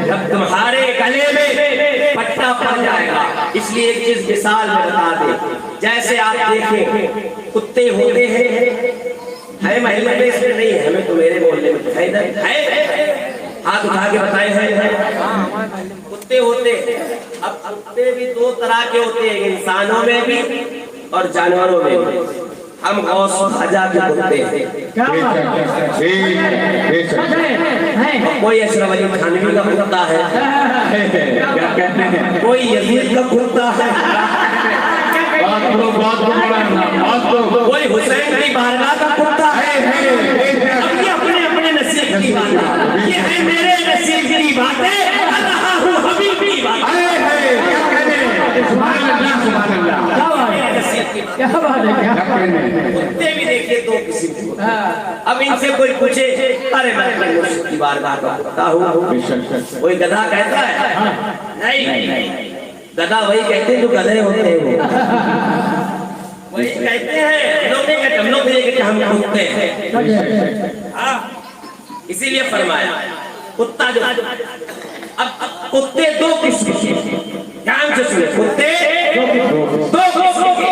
C: जब तुम्हारे गले में पट्टा पड़ जाएगा। इसलिए एक चीज मिसाल में बता दे, जैसे आप देखें कुत्ते होते हैं, है महल्ले में, इसमें नहीं है, हमें तो मेरे मोहल्ले में है। हाथ उठा के बताए हैं कुत्ते होते हैं। अब कुत्ते भी दो तरह के होते हैं, इंसानों में भी और जानवरों में भी। हम गौस खाजा के कुत्ते हैं। कोई अशरफ अली थानवी का कुत्ता है,
B: क्या कहते हैं?
C: कोई यजीद का कुत्ता है, कोई हुसैन की बारगाह का कुत्ता है। अब ये अपने अपने नसीब की बात है, ये है मेरे नसीब की बात है, रहा हूँ हबीब की बात है।
B: सुभान अल्लाह, सुभान अल्लाह।
E: क्या बात है? क्या
C: कुत्ते भी देखिए दो किस्म के होते हैं। अब इनसे कोई पूछे, अरे मैं अपने मुर्शिद की बारगाह का कुत्ता हूँ, कोई गधा कहता है नहीं, गधा वही कहते हैं जो गधे होते हैं, वो वही कहते हैं। लोग नहीं कहते, हम लोग नहीं कहते, हम कुत्ते हैं। इसीलिए फरमाया कुत्ता जो अब कुत्ते दो किस्म के, ध्यान से सुने, कुत्ते दो किस्म के,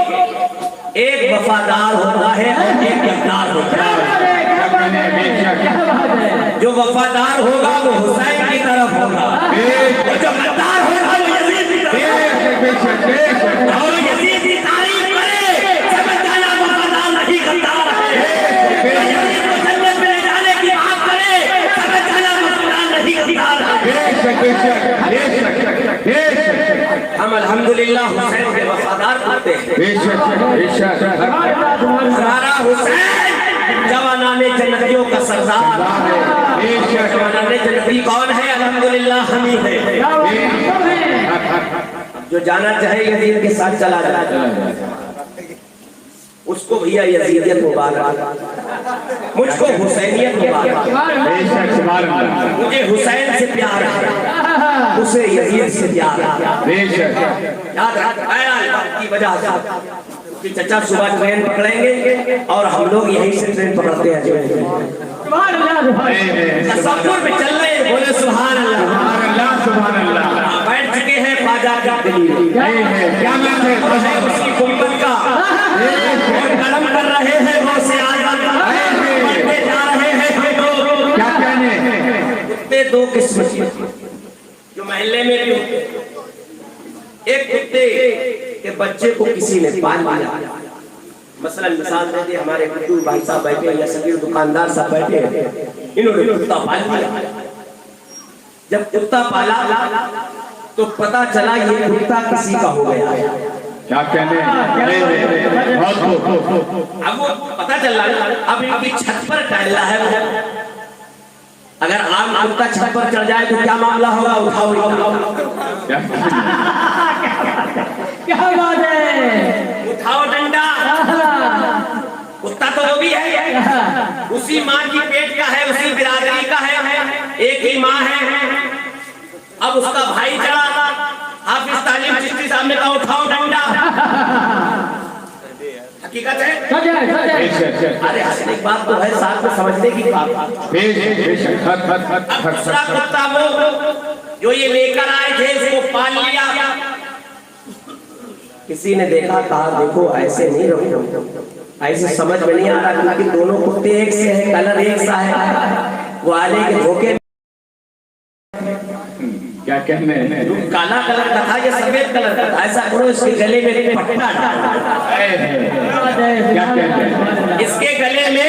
C: एक वफादार होता है और एक गद्दार होता है। जो वफादार होगा वो हुसैन की तरफ होगा, और जो गद्दार होगा वो यजीद की तरफ। और यजीद की तारीफ करे, समझ जाना वफादार नहीं गद्दार है। यजीद को जन्नत में ले जाने की बात करे, समझ जाना वफादार नहीं गद्दार है। हम अल्हम्दुलिल्लाह हुसैन के वफादार होते हैं। हमारा हुसैन जवानाने जन्नतियों का सरदार है। जवानाने जन्नती कौन है? अल्हम्दुलिल्लाह हम ही है। जो जाना चाहे यजीद के साथ चला जाए, उसको भैया यजीदियत मुबारक, मुझको हुसैनियत मुबारक। मुझे हुसैन से प्यार है, उसे यजीद से प्यार है। याद रख की वजह से कि चचा सुबह ट्रेन पकड़ेंगे और हम लोग यहीं से ट्रेन पकड़ते हैं। तसव्वुर में चल रहे हैं, बोले सुभान अल्लाह सुभान अल्लाह। बैठ चुके हैं ख्वाजा का क्या नाम है उसकी गुंबद का, कलम कर रहे हैं वो से आज़ाद जा रहे हैं। क्या कहने, कुत्ते दो किस्म के जो मोहल्ले में भी होते। एक कुत्ते के बच्चे को किसी ने पाल लिया, मसलन मिसाल दे दे, हमारे गुड्डू भाई साहब बैठे या सभी दुकानदार साहब बैठे, इन्होंने कुत्ता पाल लिया। जब कुत्ता पाला तो पता चला ये कुत्ता किसी का हो गया।
A: क्या कहने,
C: अब वो पता चला, अब इनकी छत पर टहल रहा है। अगर आम कुत्ता छत पर चढ़ जाए तो क्या मामला होगा? उठाओ
E: क्या बात है,
C: उठाओ डंडा। कुत्ता तो वो भी है, उसी माँ की पेट का है, उसी बिरादरी का है, एक ही माँ है। अब उसका भाई चढ़ा, हाफिज तालिब चिश्ती साहब ने कहा उठाओ डंडा। हकीकत है। अरे हंसने की बात तो है, साथ में समझने की बात। अब दूसरा कुत्ता वो जो ये लेकर आए थे, इसको पाल लिया। किसी ने देखा, कहा देखो ऐसे नहीं रखो, ऐसे समझ में नहीं आ रहा कि दोनों कुत्ते एक से हैं, कलर एक सा है। वो आले के धोखे
A: क्या कहने,
C: काला कलर का था या सफेद कलर का था, ऐसा करो इसके गले में पट्टा डाल।
A: क्या कहने,
C: इसके गले में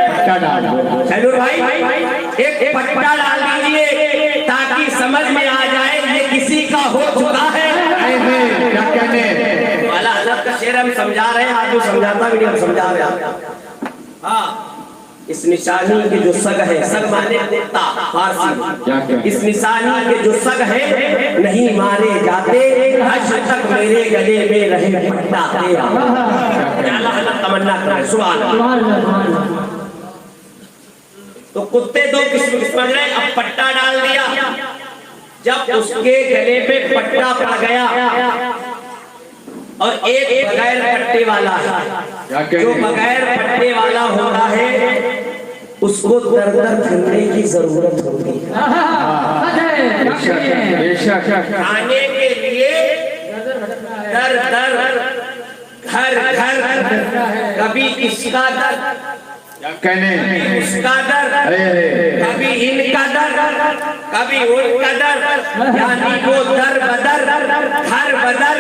A: पट्टा डाल।
C: खैरूर भाई एक पट्टा डाल दीजिए ताकि समझ में आ जाए ये किसी का हो चुका है।
A: क्या कहने,
C: वाला हज़रत का शेर हम समझा रहे हैं, आपको समझाता भी नहीं, हम समझा रहे हैं। हाँ, इस निशानी के जो सग है, सग माने कुत्ता फारसी, इस निशानी के जो सग है नहीं मारे जाते, हज तक मेरे गले में रहे पट्टा तेरा। तमन्ना करे सुभान अल्लाह। तो कुत्ते दो किस्म के समझ रहे, अब पट्टा डाल दिया। जब उसके गले पे पट्टा पड़ गया और एक बगैर पट्टे वाला है, जो बगैर पट्टे वाला होता है उसको दर दर फिरने की जरूरत होती है। खाने के लिए दर दर, घर घर, कभी इसका दर,
A: कहने
C: उसका दर, कभी इनका दर, कभी उनका दर, यानी वो दर बदर, घर बदर,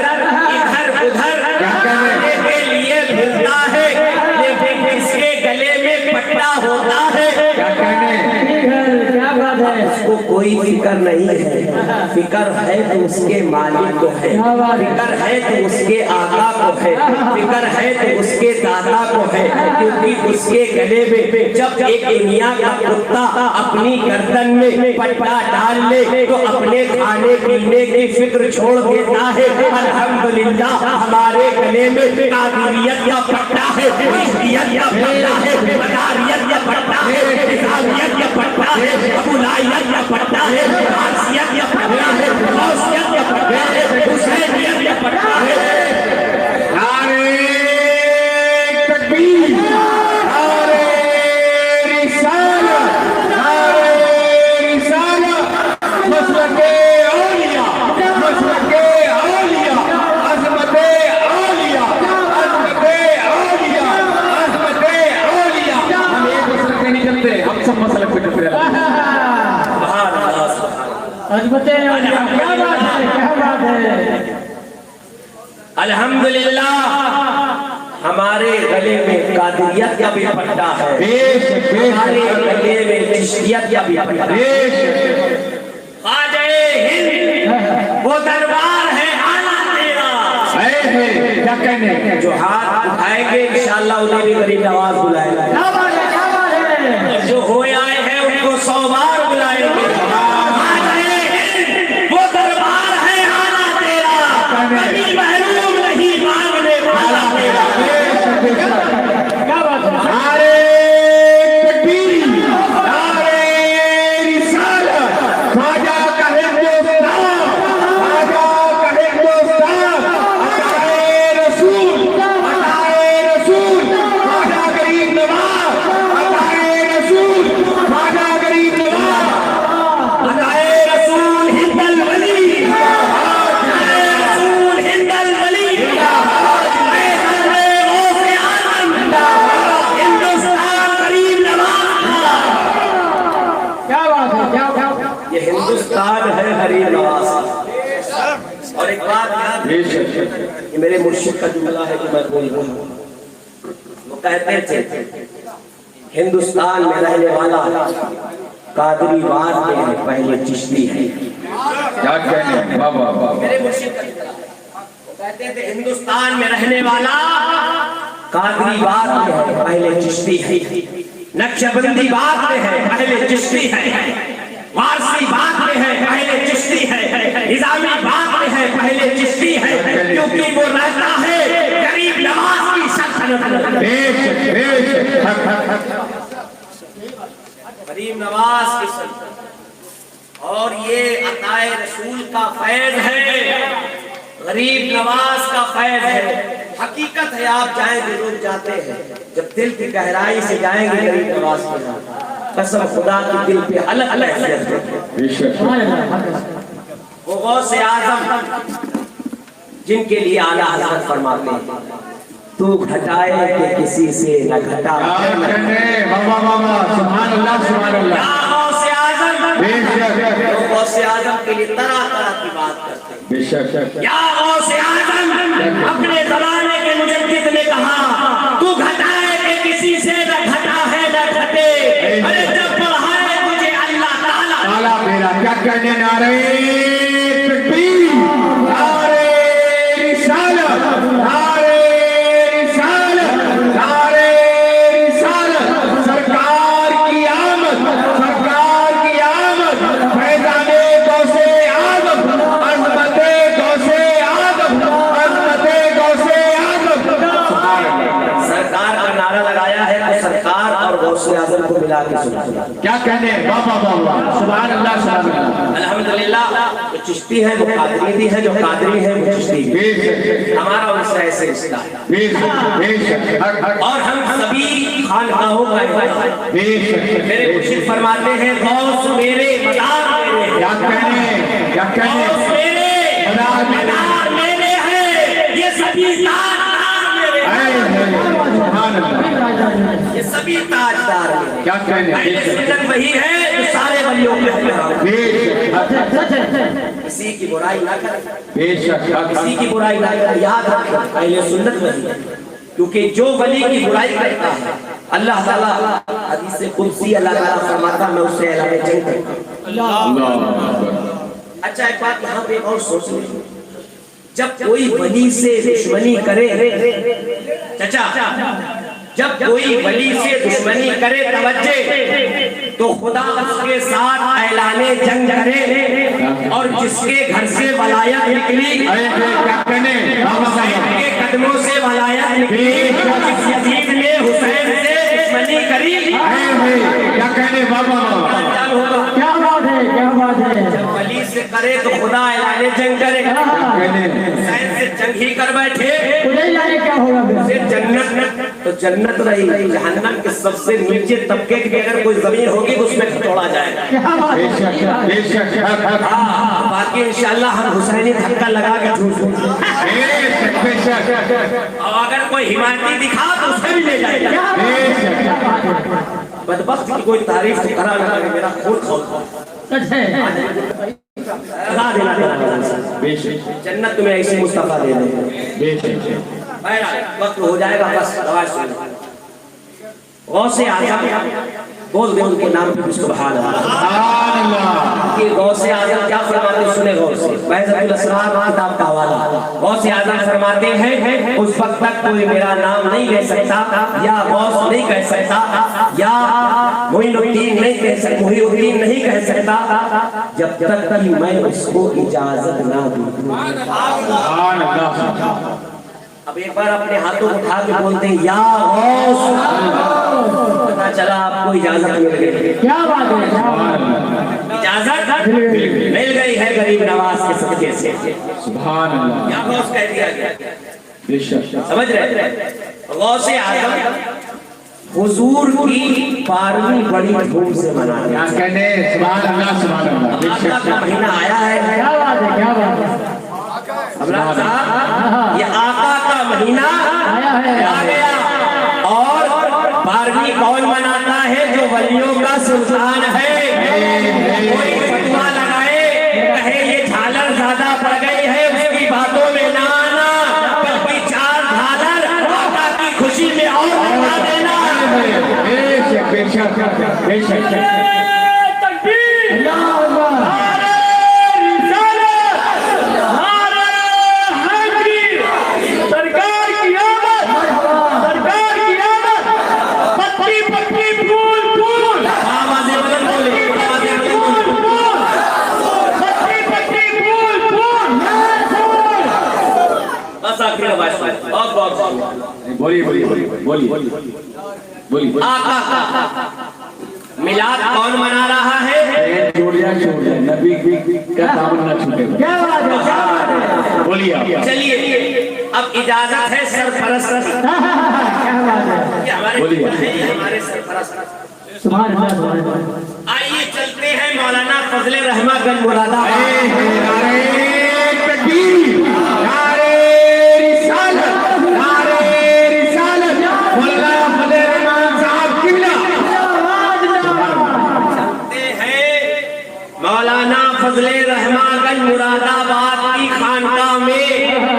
C: इधर उधर खाने के लिए मिलता है, लेकिन इसके गले में पट्टा होता है। उसको कोई फिक्र नहीं है, फिक्र है तो उसके मालिक को है, फिक्र है तो उसके आका को है, फिक्र है तो उसके दादा को है, क्योंकि उसके गले में जब एक दुनिया का कुत्ता अपनी गर्दन में पट्टा डाल ले तो अपने खाने पीने की फिक्र छोड़ देता है। अल्हम्दुलिल्लाह हमारे गले में कादिरियत का पट्टा है, इश्कियत का पट्टा है, मदारियत का पट्टा है, इसामियत का पट्टा है, अबुलाइयत का पट्टा है, आसियत का पट्टा है, गौसियत का पट्टा है, हुसैनियत का पट्टा है।
A: नारे तकबीर, नारे रिसालत, नारे रिसालत, मसलक
E: अजमते औलिया, क्या बात है, क्या बात है।
C: अल्हम्दुलिल्लाह हमारे गले में कादिरियत का भी पट्टा है, हमारे गले में चिश्तियत का भी पट्टा है। ख्वाजा हिंद वो दरबार है आला तेरा,
A: क्या कहने,
C: जो हाथ उठाएंगे इंशाअल्लाह उन्हें भी गरीब नवाज बुलाएगा,
E: क्या बात है, क्या बात है।
C: जो हो आए हैं उनको 100 बार बुलाएंगे। ख्वाजा हिंद वो दरबार है आला तेरा, कभी महरूम नहीं मांगने वाला तेरा।
E: क्या बात है।
A: नारे तकबीर, नारे रिसालत, ख्वाजा का हिंदुस्तान, ख्वाजा का हिंदुस्तान, अताए रसूल, ख्वाजा गरीब नवाज, अताए रसूल, ख्वाजा गरीब नवाज,
C: अताए रसूल हिंदल वली, अताए रसूल हिंदल वली, अताए गौसे आजम, हिंदुस्तान गरीब नवाज।
E: क्या बात है, क्या
C: ये हिंदुस्तान है गरीब नवाज। और एक बात याद है, ये मेरे मुर्शिद का जुमला है कि मैं बोल रहा हूँ। वो कहते थे हिंदुस्तान में रहने वाला कादरी बाद में है, पहले चिश्ती है।
A: क्या कहने, बाबा बाबा,
C: मेरे मुर्शिद का जुमला है। वो कहते थे हिंदुस्तान में रहने वाला कादरी बाद में है, पहले चिश्ती है। नक्शबंदी बाद में है, पहले चिश्ती है। वारसी बाद में है, पहले चिश्ती है। निजामी बाद में है, पहले चिश्ती है। क्योंकि वो रहता है गरीब नवाज की सल्तनत में। गरीब नवाज की सल्तनत, और ये अताए रसूल का फैज है, गरीब नवाज का फैज है। हकीकत है, आप जाएंगे, लोग जाते हैं, जब दिल की गहराई से जाएंगे गरीब नवाज के यहाँ, कसम खुदा की दिल पे अलग अलग हैसियत है। वो गौसे आजम जिनके लिए आला हज़रत फरमाते हैं, तू घटाए के किसी से न घटा।
A: सुभान अल्लाह, सुभान अल्लाह।
C: गौसे आजम,
A: बेशक,
C: वो गौसे आजम के लिए तरह तरह की बात करते हैं।
A: बेशक,
C: या गौसे आजम, अपने ज़माने के मुजद्दिद ने कहा, तू घटाए के किसी से न घटा है न घटे। अरे जब बढ़ाए तुझे अल्लाह ताला,
A: ताला मेरा, क्या कहने, नारे तकबीर, नारे रिसालत, नारे रिसालत, नारे रिसालत, सरकार की आमद, सरकार की आमद, फैज़ाने गौसे आज़म, अज़मते गौसे आज़म, अज़मते गौसे आज़म।
C: सरकार का नारा लगाया है तो सरकार और गौसे आज़म को मिला के सुना।
A: क्या कहने, बाबा बाबा, सुभान अल्लाह, सुभान अल्लाह।
C: अल्हम्दुलिल्लाह, जो चिश्ती है वो कादरी भी है, जो कादरी है वो चिश्ती भी है। हमारा उनसे ऐसे रिश्ता है। और हम सभी खानकाहों का इमाम। मेरे मुर्शिद फरमाते हैं, गौस मेरे मदार मेरे,
A: क्या कहने, क्या कहने,
C: गौस मेरे मदार मेरे हैं, ये सभी ताजदार मेरे हैं,
A: सुभान अल्लाह,
C: ये सभी ताजदार मेरे हैं।
A: क्या कहने,
C: पहले सुन्नत वही है जो सारे वलियों के हकदार हैं। किसी की बुराई ना करें,
A: बेशक,
C: किसी की बुराई ना करें, याद रखें पहले सुन्नत वही है। क्योंकि जो वली की बुराई करता है, अल्लाह ताला हदीस कुदसी अल्लाह ताला फरमाता, मैं उससे ऐलान जंग करूंगा। अच्छा, एक बात यहाँ पे और सोच लीजिए, जब कोई वली से दुश्मनी करे, चाचा, जब कोई वली से दुश्मनी करे तवज्जे, तो खुदा उसके साथ ऐलाने जंग करे। और जिसके घर से वलायत निकली, हुसैन के कदमों से वलायत निकली, यजीद ने हुसैन से दुश्मनी करी,
A: क्या कहने, बाबा
C: होगा।
E: क्या बात है, क्या बात है।
C: जब वली से करे तो खुदा ऐलाने जंग करे। हुसैन से जंग ही कर बैठे,
E: उधर जाने क्या होगा फिर?
C: फिर जन्नत, तो जन्नत रही, जहन्नम के सबसे नीचे तबके की अगर कोई जमीन होगी तो उसमें खतोड़ा जाएगा।
E: क्या बात है।
C: हाँ, बाकी इंशाल्लाह हम हुसैनी धक्का लगा के और अगर कोई हिमायती दिखा तो उसे भी ले जाएगा। बदबख्त की कोई तारीफ तो करा ना, मेरा खून खौल।
E: सच है।
C: सजा देना चाहता
E: बेशक
C: जन्नत तुम्हें ऐसे मुस्तफा दे दे।
E: बेशक
C: वक्त हो जाएगा, बस आवाज सुनो। गौसे आजम बोल दे उनके नाम पे सुभान अल्लाह। कि गौसे आजम क्या फरमाते सुने गौसे महज़बुल असरार किताब का हवाला। गौसे आजम फरमाते हैं उस वक्त तक कोई मेरा नाम नहीं ले सकता, या गौस नहीं कह सकता, या मोइनुद्दीन नहीं कह सकता, मुहीउद्दीन नहीं कह सकता, जब तक कि मैं उसको इजाजत ना दूं।
E: सुभान अल्लाह।
C: अब एक बार अपने हाथों को उठा के बोलते हैं या गौस, पता चला आपको इजाजत मिल गई।
E: क्या बात है,
C: इजाजत मिल गई है गरीब नवाज के सदके से।
E: सुभान अल्लाह।
C: या गौस कह दिया गया।
E: बेशक
C: समझ रहे? गौसे आजम हुजूर की 12वीं बड़ी धूम से मनाते
E: क्या
C: हैं।
E: कहने, सुभान अल्लाह सुभान अल्लाह।
C: आका
E: बेशक
C: का महीना आया है।
E: क्या बात है, क्या बात है।
C: अमरान साहब, ये आका का महीना आ गया। और 12वीं कौन मनाता है? जो वलियों का सुल्तान है। कोई फतवा लगाए कहे ये झालर ज्यादा पड़ गई है, उसकी बातों में ना आना, बल्कि 4 झालर आका की खुशी में और लगा देना।
E: बेशक बेशक बेशक। बोलिए बोलिए बोलिए बोलिए।
C: आका मिलाद कौन मना रहा है?
E: चूड़िया चूड़िया नबी का दामन न छूटे। क्या बात है, क्या बात है। बोलिए आप।
C: चलिए अब इजाजत है सरपरस्त।
E: क्या बात है।
C: ये हमारे
E: बोलिए।
C: हमारे सरपरस्त।
E: सुभान अल्लाह सुभान अल्लाह।
C: आइए चलते हैं मौलाना फजले रहमान गंज मुरादाबाद। मौलाना फजले रहमान गंज मुरादाबाद की खानकाह में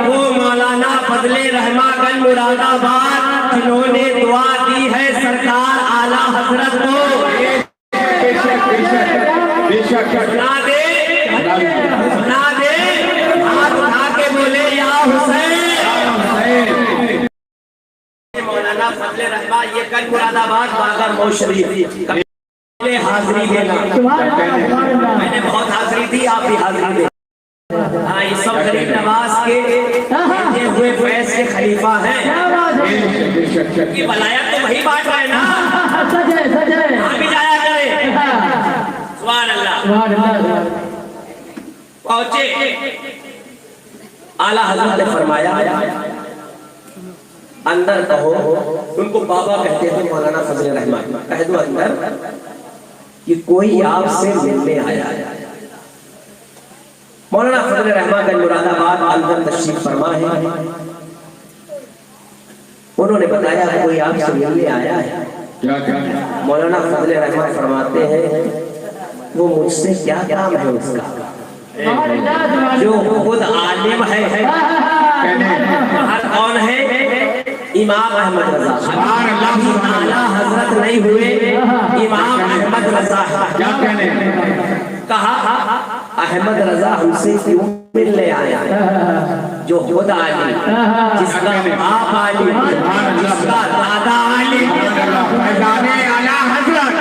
C: वो मौलाना फजले रहमान गंज मुरादाबाद जिन्होंने दुआ दी है सरकार आला हजरत को। सुना दे, सुना दे, हाथ उठा के बोले या हुसैन। मौलाना फजले रहमान ये गंज मुरादाबाद बागर मौशरी हाजिरी देना। मैंने बहुत हाजिरी दी, आप भी हाजिरी दें। हाँ, ये सब गरीब नवाज के ये हुए फैज के खलीफा हैं। ये वलायत तो वही बांट रहे ना, हम भी जाया करें। सुभान अल्लाह। पहुंचे आला हजरत ने फरमाया अंदर कहो। उनको बाबा कहते थे मौलाना फजले रहमान। कह दो अंदर कि कोई आपसे मिलने आया है। मौलाना फजले रहमान गंज मुरादाबाद अंदर तशरीफ फरमा है। उन्होंने बताया कोई आपसे मिलने आया है।
E: क्या क्या।
C: मौलाना फजले रहमान फरमाते हैं वो मुझसे क्या काम है उसका, जो खुद आलिम है। हर कौन है? इमाम अहमद रजा। आला हजरत नहीं हुए, इमाम अहमद रजा।
E: क्या कहने।
C: कहा अहमद रजा हमसे क्यों मिलने आया है? जो खुद आलिम, जिसका बाप आलिम, जिसका दादा आलिम,
E: फैज़ाने आला हज़रत,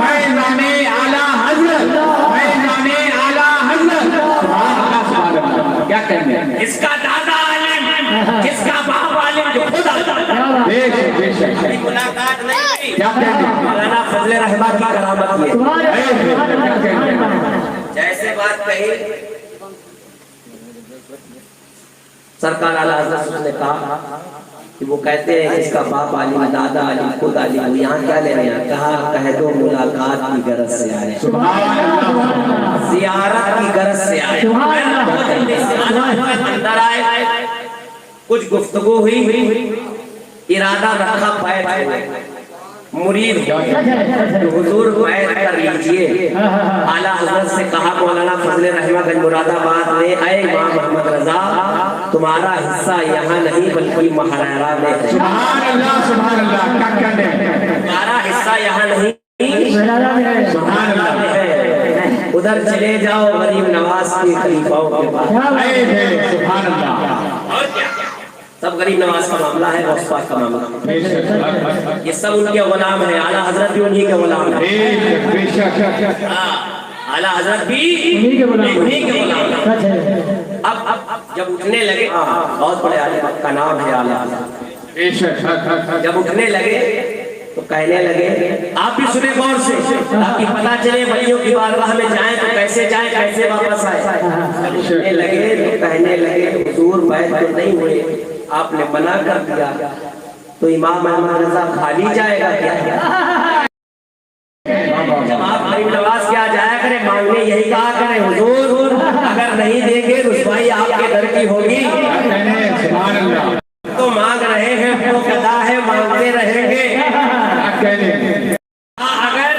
E: फैज़ाने आला हज़रत, फैज़ाने आला हज़रत। सुभान अल्लाह। क्या कहने।
C: इसका दादा आलिम, जिसका बाप आलिम, जो खुद
E: बेशक बेशक।
C: मुलाकात नहीं हुई।
E: क्या कहने।
C: मौलाना फजले रहमान की करामत ये।
E: क्या कहने।
C: जैसे बात कही सरकार आला हजरत ने कहा कि वो कहते हैं जिसका बाप आलिम, दादा आलिम, खुद आलिम, यहाँ क्या ले रहे हैं? कहा कह दो मुलाकात की गरज से आए, जियारत की गरज से आए। अंदर आए, कुछ गुफ्तगू हुई, इरादा रखा बैठ मुरीद हुजूर बैठ कर लीजिए। कीजिए। आला हजरत से कहा मौलाना फजल रहमत मुरादाबाद ने, अय इमाम मोहम्मद रजा, तुम्हारा हिस्सा यहाँ नहीं बल्कि महाराणा में है।
E: सुभान अल्लाह, सुभान अल्लाह। क्या कहने हैं?
C: तुम्हारा हिस्सा यहाँ नहीं
E: सुभान अल्लाह
C: है, उधर चले जाओ गरीब नवाज के खलीफाओं के पास।
E: सुभान अल्लाह।
C: और क्या, सब गरीब नवाज का मामला है, गौस का मामला,
E: बेशक
C: ये सब उनके गुलाम है। आला हजरत भी उन्हीं के गुलाम है।
E: बेशक।
C: आला हजरत भी
B: उन्हीं के गुलाम
C: है।
B: सच है।
C: अब जब उठने लगे, बहुत बड़े आलिम का नाम है आला हजरत,
E: बेशक।
C: जब उठने लगे तो कहने लगे, आप भी सुने गौर से ताकि पता चले वलियों की बारगाह में जाएं तो कैसे जाएं, कैसे वापस आए। जब उठने लगे तो कहने लगे, हुजूर बैत तो नहीं हुए, आपने मना कर दिया, तो इमाम अहमद रजा खाली जाएगा क्या? जब आप गरीब नवाज क्या जाया करें मांगने, यही कहा करें, हुजूर अगर नहीं देंगे रुसवाई आपके घर की होगी।
E: सुभान अल्लाह।
C: तो मांग रहे हैं, वो कदा है, मांगते रहेंगे। अगर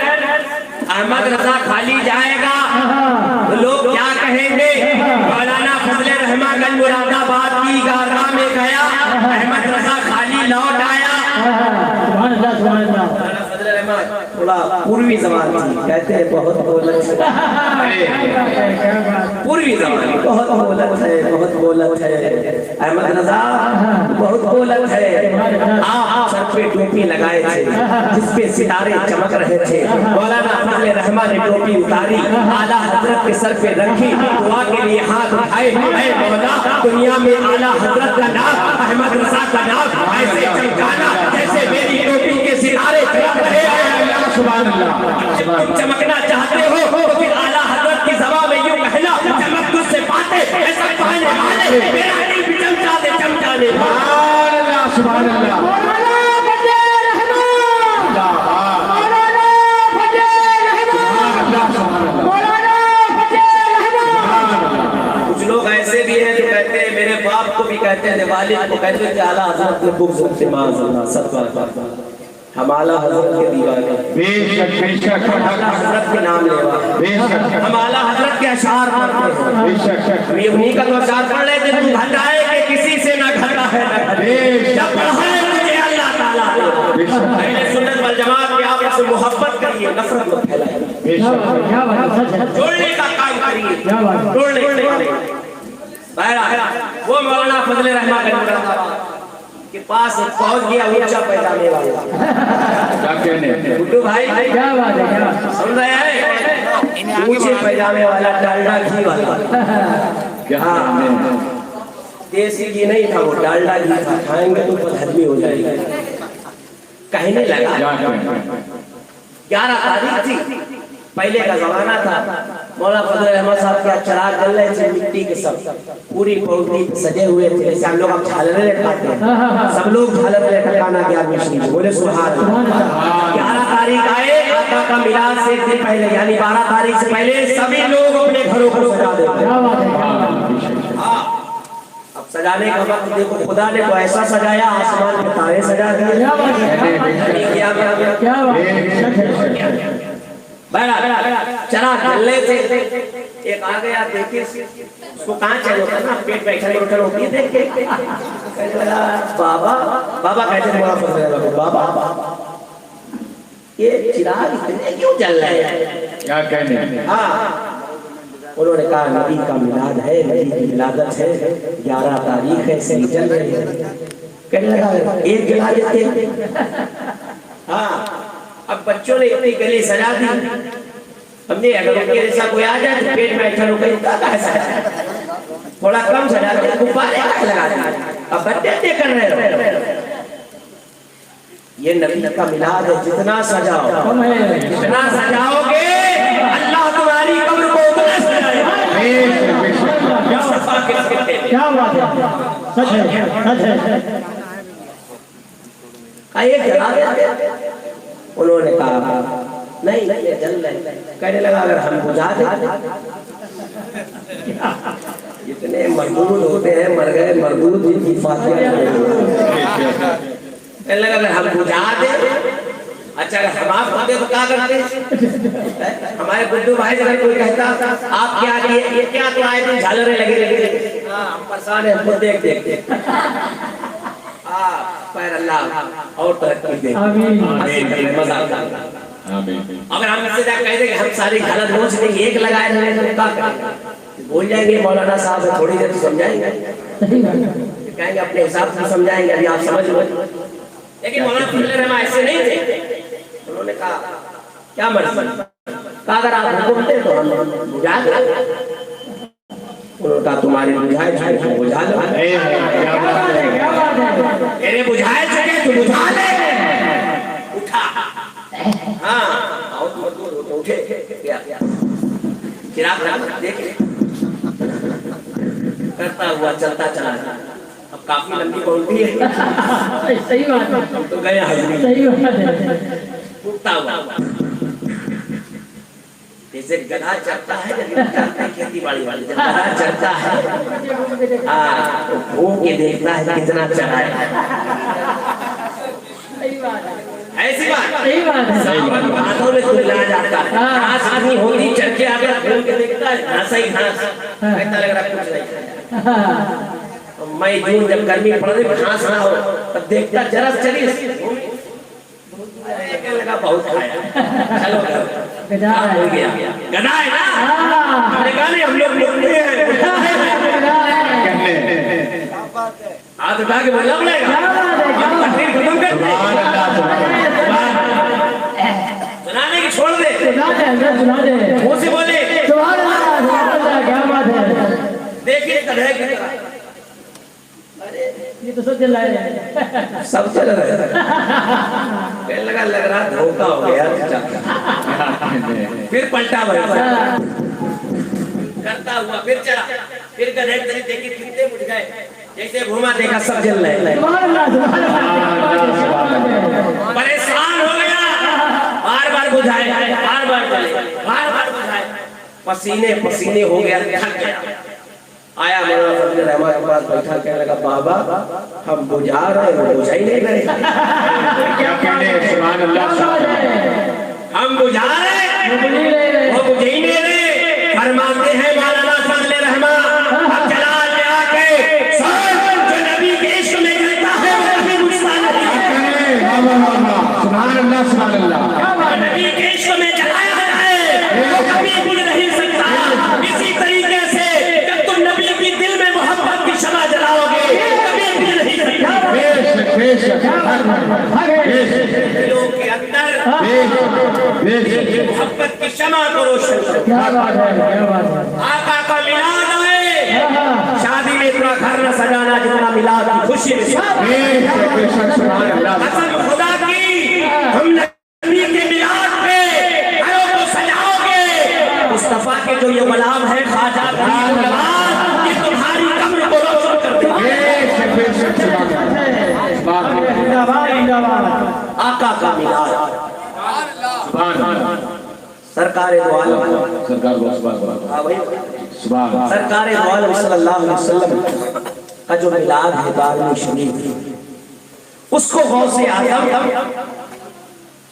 C: अहमद रजा खाली जाएगा तो लोग क्या कहेंगे? मौलाना फजल रहमत मुरादाबाद की गारगाह में गया, अहमद रजा खाली लौट आया। थोड़ा पूर्वी जमान थी, कहते हैं बहुत बोलत है, पूर्वी जमान बहुत बोलत है, बहुत बोलत है, अहमद रजा बहुत बोलत है। आप सर पे टोपी लगाए थे जिसपे सितारे चमक रहे थे, मौलाना फजल रहमत ने टोपी उतारी, आला हजरत के सर पे रखी, दुआ के लिए हाथ उठाए, ऐ मौला दुनिया में आला हजरत का नाम, अहमद रजा का नाम ऐसे चमकाना जैसे मेरी टोपी के सितारे चमक रहे हैं।
E: सुभान अल्लाह।
C: तुम चमकना चाहते हो तो फिर आला हजरत की ज़बान में यूं कहना, चमक तुझसे पाते ऐसा पाने वाले मेरा दिल भी चमचा दे, चमचा दे।
E: सुभान अल्लाह, सुभान अल्लाह। कुछ लोग ऐसे भी हैं जो कहते हैं, मेरे बाप को भी कहते हैं, वालिद को कहते हैं कि आला हजरत ने बुग़्ज़ से माज़अल्लाह सत्ता, हम आला हजरत के दीवाने, बेशक बेशक।
C: हजरत के नाम लेवा,
E: बेशक
C: हम आला हजरत के अशआर पढ़ते हैं।
E: बेशक।
C: हम उन्हीं का तो अशआर पढ़ रहे थे, तुम घटाए कि किसी से ना घटा है, जब पढ़ाए तुझे अल्लाह ताला। अहले सुन्नत वल जमात के आप से मोहब्बत करिए, नफरत मत फैलाइए, जोड़ने का काम करिए, जोड़ने वो मौलाना फजल रहमत के पास पहुंच गया ऊंचा पैजामे वाला।
E: क्या कहने?
C: गुड्डू भाई
B: क्या बात है, क्या
C: समझ रहे हैं? ऊंचे पैजामे वाला, डालडा घी वाला।
E: क्या
C: हाँ, देसी घी नहीं था, वो डालडा घी था, खाएंगे तो बदहजमी हो जाएगी। कहने लगा, 11 तारीख थी, पहले का जमाना था, मौलाना फजल रहमत साहब के चिराग जल रहे थे मिट्टी के, सब पूरी पौड़ी सजे हुए थे, जैसे हम लोग अब झालरें लटकाते हैं, सब लोग झालरें लटकाना 11वीं शरीफ बोले सुभान अल्लाह। 11 तारीख आए, आका का मिलाद से एक दिन पहले यानी 12 तारीख से पहले सभी लोग अपने घरों को सजा देते हैं। अब सजाने का वक्त देखो, खुदा ने तो ऐसा सजाया, आसमान पे तारे सजा दिए। चराग जलने से एक आ गया, देखे उसको कहाँ चल होता है ना, पेट में खड़े उठन होती है, देख के कहने लगा, बाबा बाबा कहते हैं, बाबा ये चिराग इतने क्यों जल रहे हैं?
E: क्या कहने?
C: हाँ, उन्होंने कहा नबी का मिलाद है, नबी की मिलादत है, 11 तारीख है, इसलिए जल रहे हैं। कहने लगा एक जला देते। हाँ, अब बच्चों ने इतनी गली सजा दी, हमने अगर उनके जैसा कोई आ जाए तो पेट में ऐसा थोड़ा कम सजा दे, गुब्बारे लगा दे, अब बच्चे कर रहे हैं। ये नबी का मिलाद है, जितना सजाओ, जितना सजाओगे अल्लाह तुम्हारी कब्र को उतना सजाएगा।
B: क्या बात है, सच है, सच है।
C: उन्होंने कहा नहीं नहीं जल रहे। कहने लगा अगर हम बुझा दें, इतने मरदूद होते हैं, मर गए मरदूद जिनकी फातिहा। कहने लगा अगर हम बुझा दें अच्छा अगर हम आप होते तो क्या करते? हमारे गुड्डू भाई अगर कोई कहता आप क्या किए, ये क्या तो आए दिन झालरें लगे रहते, हम परेशान है, हमको देख देख पर अल्लाह और तरक्की दे, आमीन। मजा आता है। अगर हम इससे जा कह दे कि हम सारी गलत नोच देंगे, एक लगाए रहे तो क्या करेंगे? बोल जाएंगे मौलाना साहब थोड़ी देर समझाएंगे, कहेंगे अपने हिसाब से समझाएंगे, अभी आप समझ लो। लेकिन मौलाना फजल रहमान ऐसे नहीं थे, उन्होंने कहा क्या मर्जी, कहा अगर आप हुक्म दे तो हम बुझा दें। उन्होंने कहा तुम्हारी बुझाए तो बुझा लो, मेरे बुझाए चुके तो बुझा ले। उठा, हाँ बहुत मजबूर होते उठे, चिराग देखे करता हुआ चलता चला, अब काफी लंबी बाउंड्री है,
B: सही बात है,
C: तो गया हाजिरी,
B: सही बात है।
C: उठता हुआ जैसे गधा चढ़ता है, खेती बाड़ी वाले जब गधा चढ़ता है तो घूम के देखता है कितना चढ़ा है। ऐसी बात,
B: सही बात है, सही बात है।
C: बातों में तुलना जाता है, घास आदमी होती चढ़ के आगे घूम के देखता है घास ही घास, कहता लग रहा कुछ नहीं। मई जून जब गर्मी पड़ रही घास ना हो तब देखता जरा चली लगा बहुत चलो
B: गधा
C: हो गया, गधा है ना, हमने कहा नहीं हम लोग मुक्ति हैं, हाथ उठा के बोलना पड़ेगा, हम तकलीफ खत्म कर दे, सुनाने की छोड़ दे,
B: सुना दे,
C: मुंह से बोले
B: क्या बात है।
C: देखिए गधे की
B: ये तो सब चल रहा है,
C: सब चल रहा है, लग रहा धोखा हो गया, फिर पलटा भाई करता हुआ फिर चला, फिर गधे की तरफ देखी कितने बुझ गए, जैसे घुमा देखा सब जल रहे, परेशान हो गया, बार बार बुझाए, बार बार चले, बार बार बुझाए, पसीने पसीने हो गया, थक गया। आया मौलाना फजल रहमान के पास बैठा, कहने लगा बाबा हम बुझा रहे हैं, बुझा ही नहीं रहे,
A: क्या कहने, सुभान अल्लाह,
C: हम बुझा रहे वो बुझे ही नहीं रहे। फरमाते हैं मौलाना फजल रहमान अब जलाल में आके जो नबी के इश्क में गिरता है वो कभी बुझता नहीं,
A: सुभान अल्लाह, सुभान अल्लाह,
C: नबी के इश्क में जलाया है वो कभी बुझ नहीं सकता। इसी तरीके से जब तुम नबी की दिल में मोहब्बत की शमा जलाओगे कभी बुझ नहीं सकता। दिलों के अंदर मोहब्बत की शमा को रोशन करो। आका का मिलाद आए, शादी में इतना घर न सजाना जितना मिलाद की खुशी में। कसम खुदा की हम नबी के मिलाद पे घरों को सजाओगे, मुस्तफा के जो ये गुलाम है ख्वाजा गरीब नवाज, ये तुम्हारी कब्र को रोशन कर देंगे। आका का मिलाद, सरकार दो आलम,
A: सरकार
C: सरकार दो आलम सल्लल्लाहु अलैहि वसल्लम का जो मिलाद है दारुल शरीफ, उसको गौसे आजम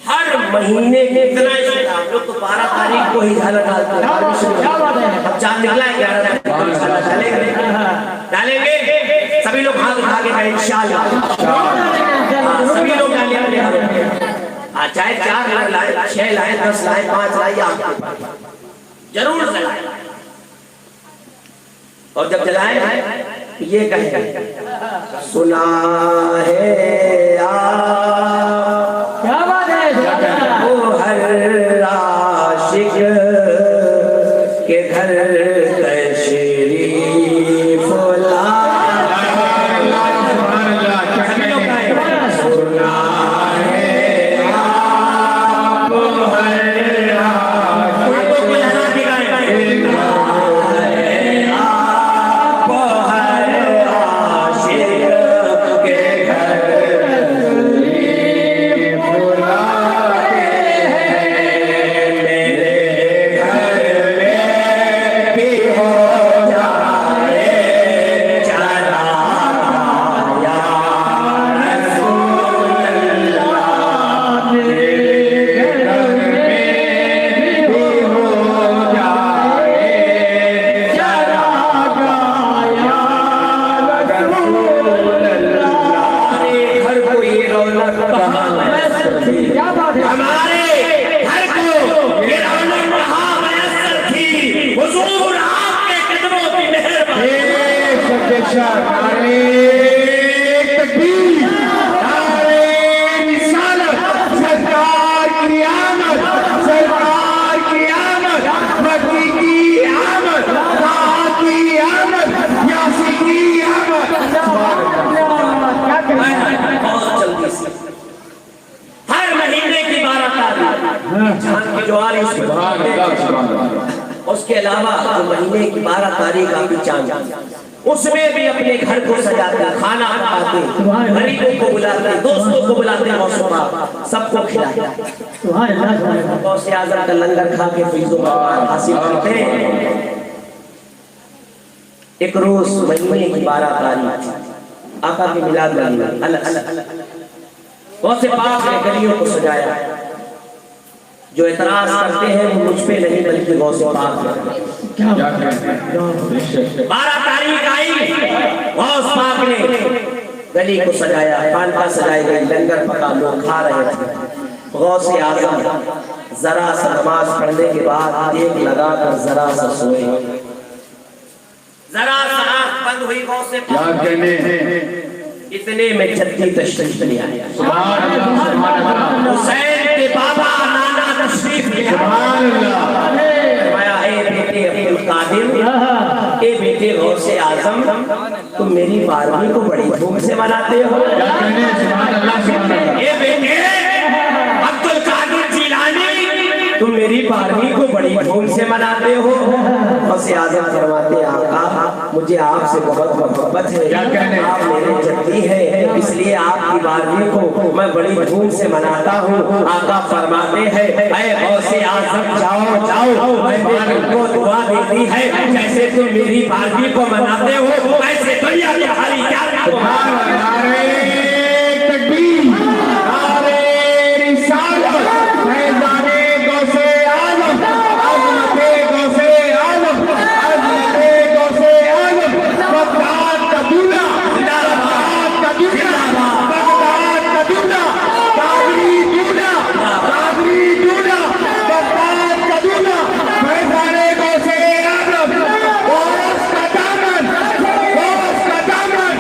C: हर महीने कितना हम लोग तो 12 तारीख को ही झालर डालते हैं, अब चांद निकला है 11 तारीख डालेंगे, सभी लोग हाथ उठा के इंशाअल्लाह, सभी लोग डालेंगे, चाहे 4 लाए, 6 लाए, 10 लाए, 5 लाए, आप जरूर जलाएं। और जब जलाएं ये कहें सुना है
B: क्या बात है,
C: वो हर आशिक के घर तशरीफ ला,
A: बेशक नारे तकबीर, नारे रिसालत, सरकार की आमद, सरकार की आमद, मक्की की आमद, राहत की आमद, यासी की आमद।
E: बहुत जल्दी से हर महीने की 12 तारीख चांद की ज्वार उसके अलावा जो महीने की 12 तारीख आती चांद, उसमें भी अपने घर को सजाते, खाना खाते, गरीबों को बुलाते, दोस्तों को बुलाते, मौसम सबको खिलाते। गौसे आजम का लंगर खा के फैज़ो हासिल करते हैं। एक रोज महीने की 12 तारीख आका की मिलाद गौसे पाक ने गलियों को सजाया। जो एतराज करते हैं वो मुझ पे नहीं बल्कि गौसे पाक पे। 12 तारीख आई, गौस पाक ने गली को सजाया, खानका सजाई गई, लंगर पका, लोग खा रहे थे। गौसे आजम जरा सा नमाज पढ़ने के बाद एक लगाकर जरा सा सोए, जरा सा आंख बंद हुई। गौसे पाक इतने में जद्दी तशरीफ ले आया। हुसैन के बाबा नाना तशरीफ ले आया। ए बेटे अब्दुल कादिर, ए बेटे गौसे आजम, तुम मेरी 12वीं को बड़ी धूम से मनाते हो। ए बेटे अब्दुल कादिर जिलानी, तुम मेरी 12वीं को बड़ी धूम से मनाते हो। गौसे आजम फरमाते, आका मुझे आपसे बहुत मोहब्बत है, आप मेरे जद्दी हैं, इसलिए आपकी 12वीं को मैं बड़ी धूम से मनाता हूँ। आका फरमाते हैं, ऐ गौसे आजम जाओ जाओ, मैंने तुमको दुआ देती है, जैसे तुम मेरी 12वीं को मनाते हो वैसे दुनिया की हारी क्या
A: तकबीर, नारे रिसालत, फैज़ाने गौसे आजम, अज़मते गौसे आजम, अज़मते गौसे आजम, बगदाद का दूल्हा, बगदाद का दूल्हा, बगदाद का दूल्हा, कादरी दूल्हा, कादरी दूल्हा, बगदाद का दूल्हा, फैज़ाने गौसे आजम, गौस का दामन, गौस का दामन,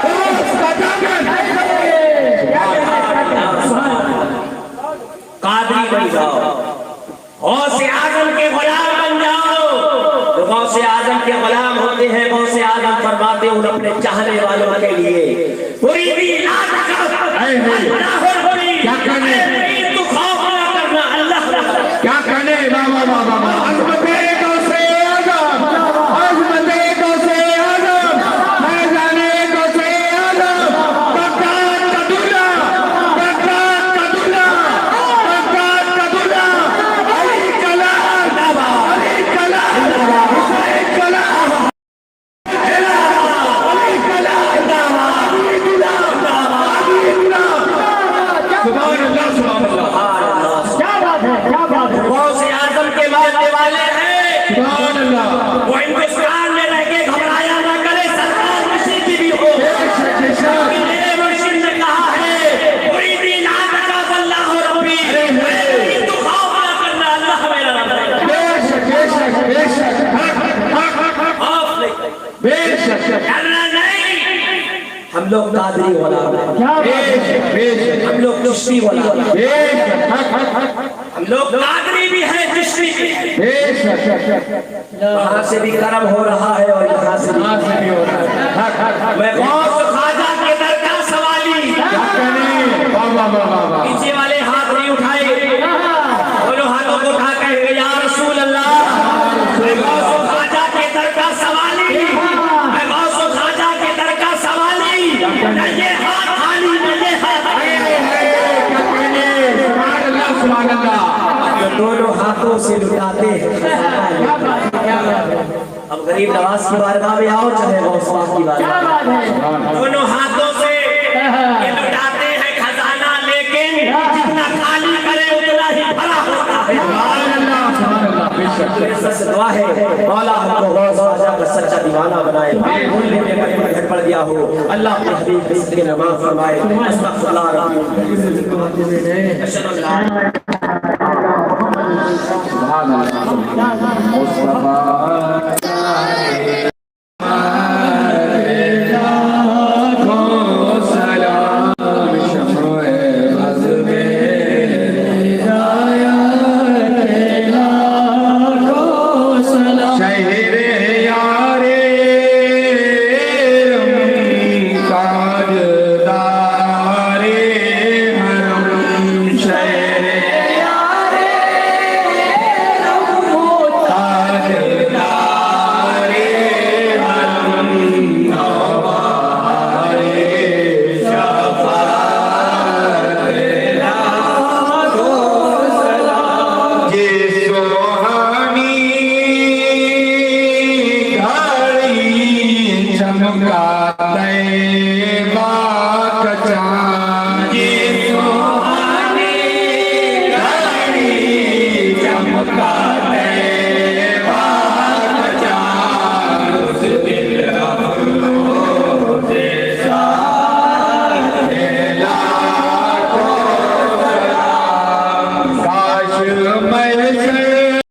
A: गौस का दामन।
E: कादरी बन जाओ, गौसे आजम के गुलाम बन जाओ। तो गौसे आजम के गुलाम होते हैं। गौसे आजम फरमाते उन अपने चाहने वालों के लिए पूरी
A: क्या करने,
E: तो खौफ ना करना, अल्लाह
A: क्या करने, बाबा बाबा अज़मते गौसे आज़म, अज़मते गौसे आज़म, फैज़ाने गौसे आज़म, बगदाद का दूल्हा, बगदाद का दूल्हा, बगदाद का दूल्हा, अली कलाम, अली कलाम, हुसैन कलाम, अली कलाम, अली दूल्हा, अली दूल्हा। सुभान अल्लाह, सुभान अल्लाह।
B: क्या बात है, क्या बात है।
E: गौसे आजम के मानने वाले हैं।
A: सुभान अल्लाह।
E: वो हिंदुस्तान में रह के घबराया ना करे, सरकार किसी की भी हो। मेरे मुर्शिद ने कहा है, मुरीदी ला तकाफ अल्लाह रब्बी, तो खौफ ना करना, अल्लाह मेरा रब है।
A: बेशक बेशक बेशक,
E: खौफ नहीं
A: बेशक
E: करना नहीं। हम लोग कादरी गुलाम हैं,
B: क्या बात है।
A: बेशक बेशक
E: हम लोग चिश्ती गुलाम हैं,
A: बेशक
E: हम लोग कादरी भी हैं, चिश्ती भी हैं।
A: बेशक।
E: वहाँ से भी कर्म हो रहा है और यहाँ से भी।
A: हो रहा है।
E: मैं गौस खाजा के दर का सवाली,
A: क्या करें, बाबा बाबा
E: पीछे वाले हाथ नहीं उठाए, दोनों हाथों को उठा कहेंगे या रसूल अल्लाह। मैं गौस खाजा के दर का सवाली, मैं गौस खाजा के दर का सवाली, न ये हाथ खाली, न ये हाथ खाली।
A: क्या करें, सुभान अल्लाह, सुभान अल्लाह।
E: जो दोनों हाथों से लुटाते हैं। अब गरीब नवाज की बारगाह में आओ, चाहे गौस पाक की बारगाह में, दोनों हाथों से ये लुटाते हैं खजाना, लेकिन जितना खाली करे उतना ही भरा होता है।
A: सुभान अल्लाह, सुभान अल्लाह, बेशक।
E: सच दुआ है, मौला हमको गौस खाजा का सच्चा दीवाना बनाए, भूलने में कहीं घर पड़ गया हो, अल्लाह अपने हबीब की इसलिए नमाज फरमाए। अस्तगफिरुल्लाह
A: सुभान अल्लाह, मुस्तफा मैं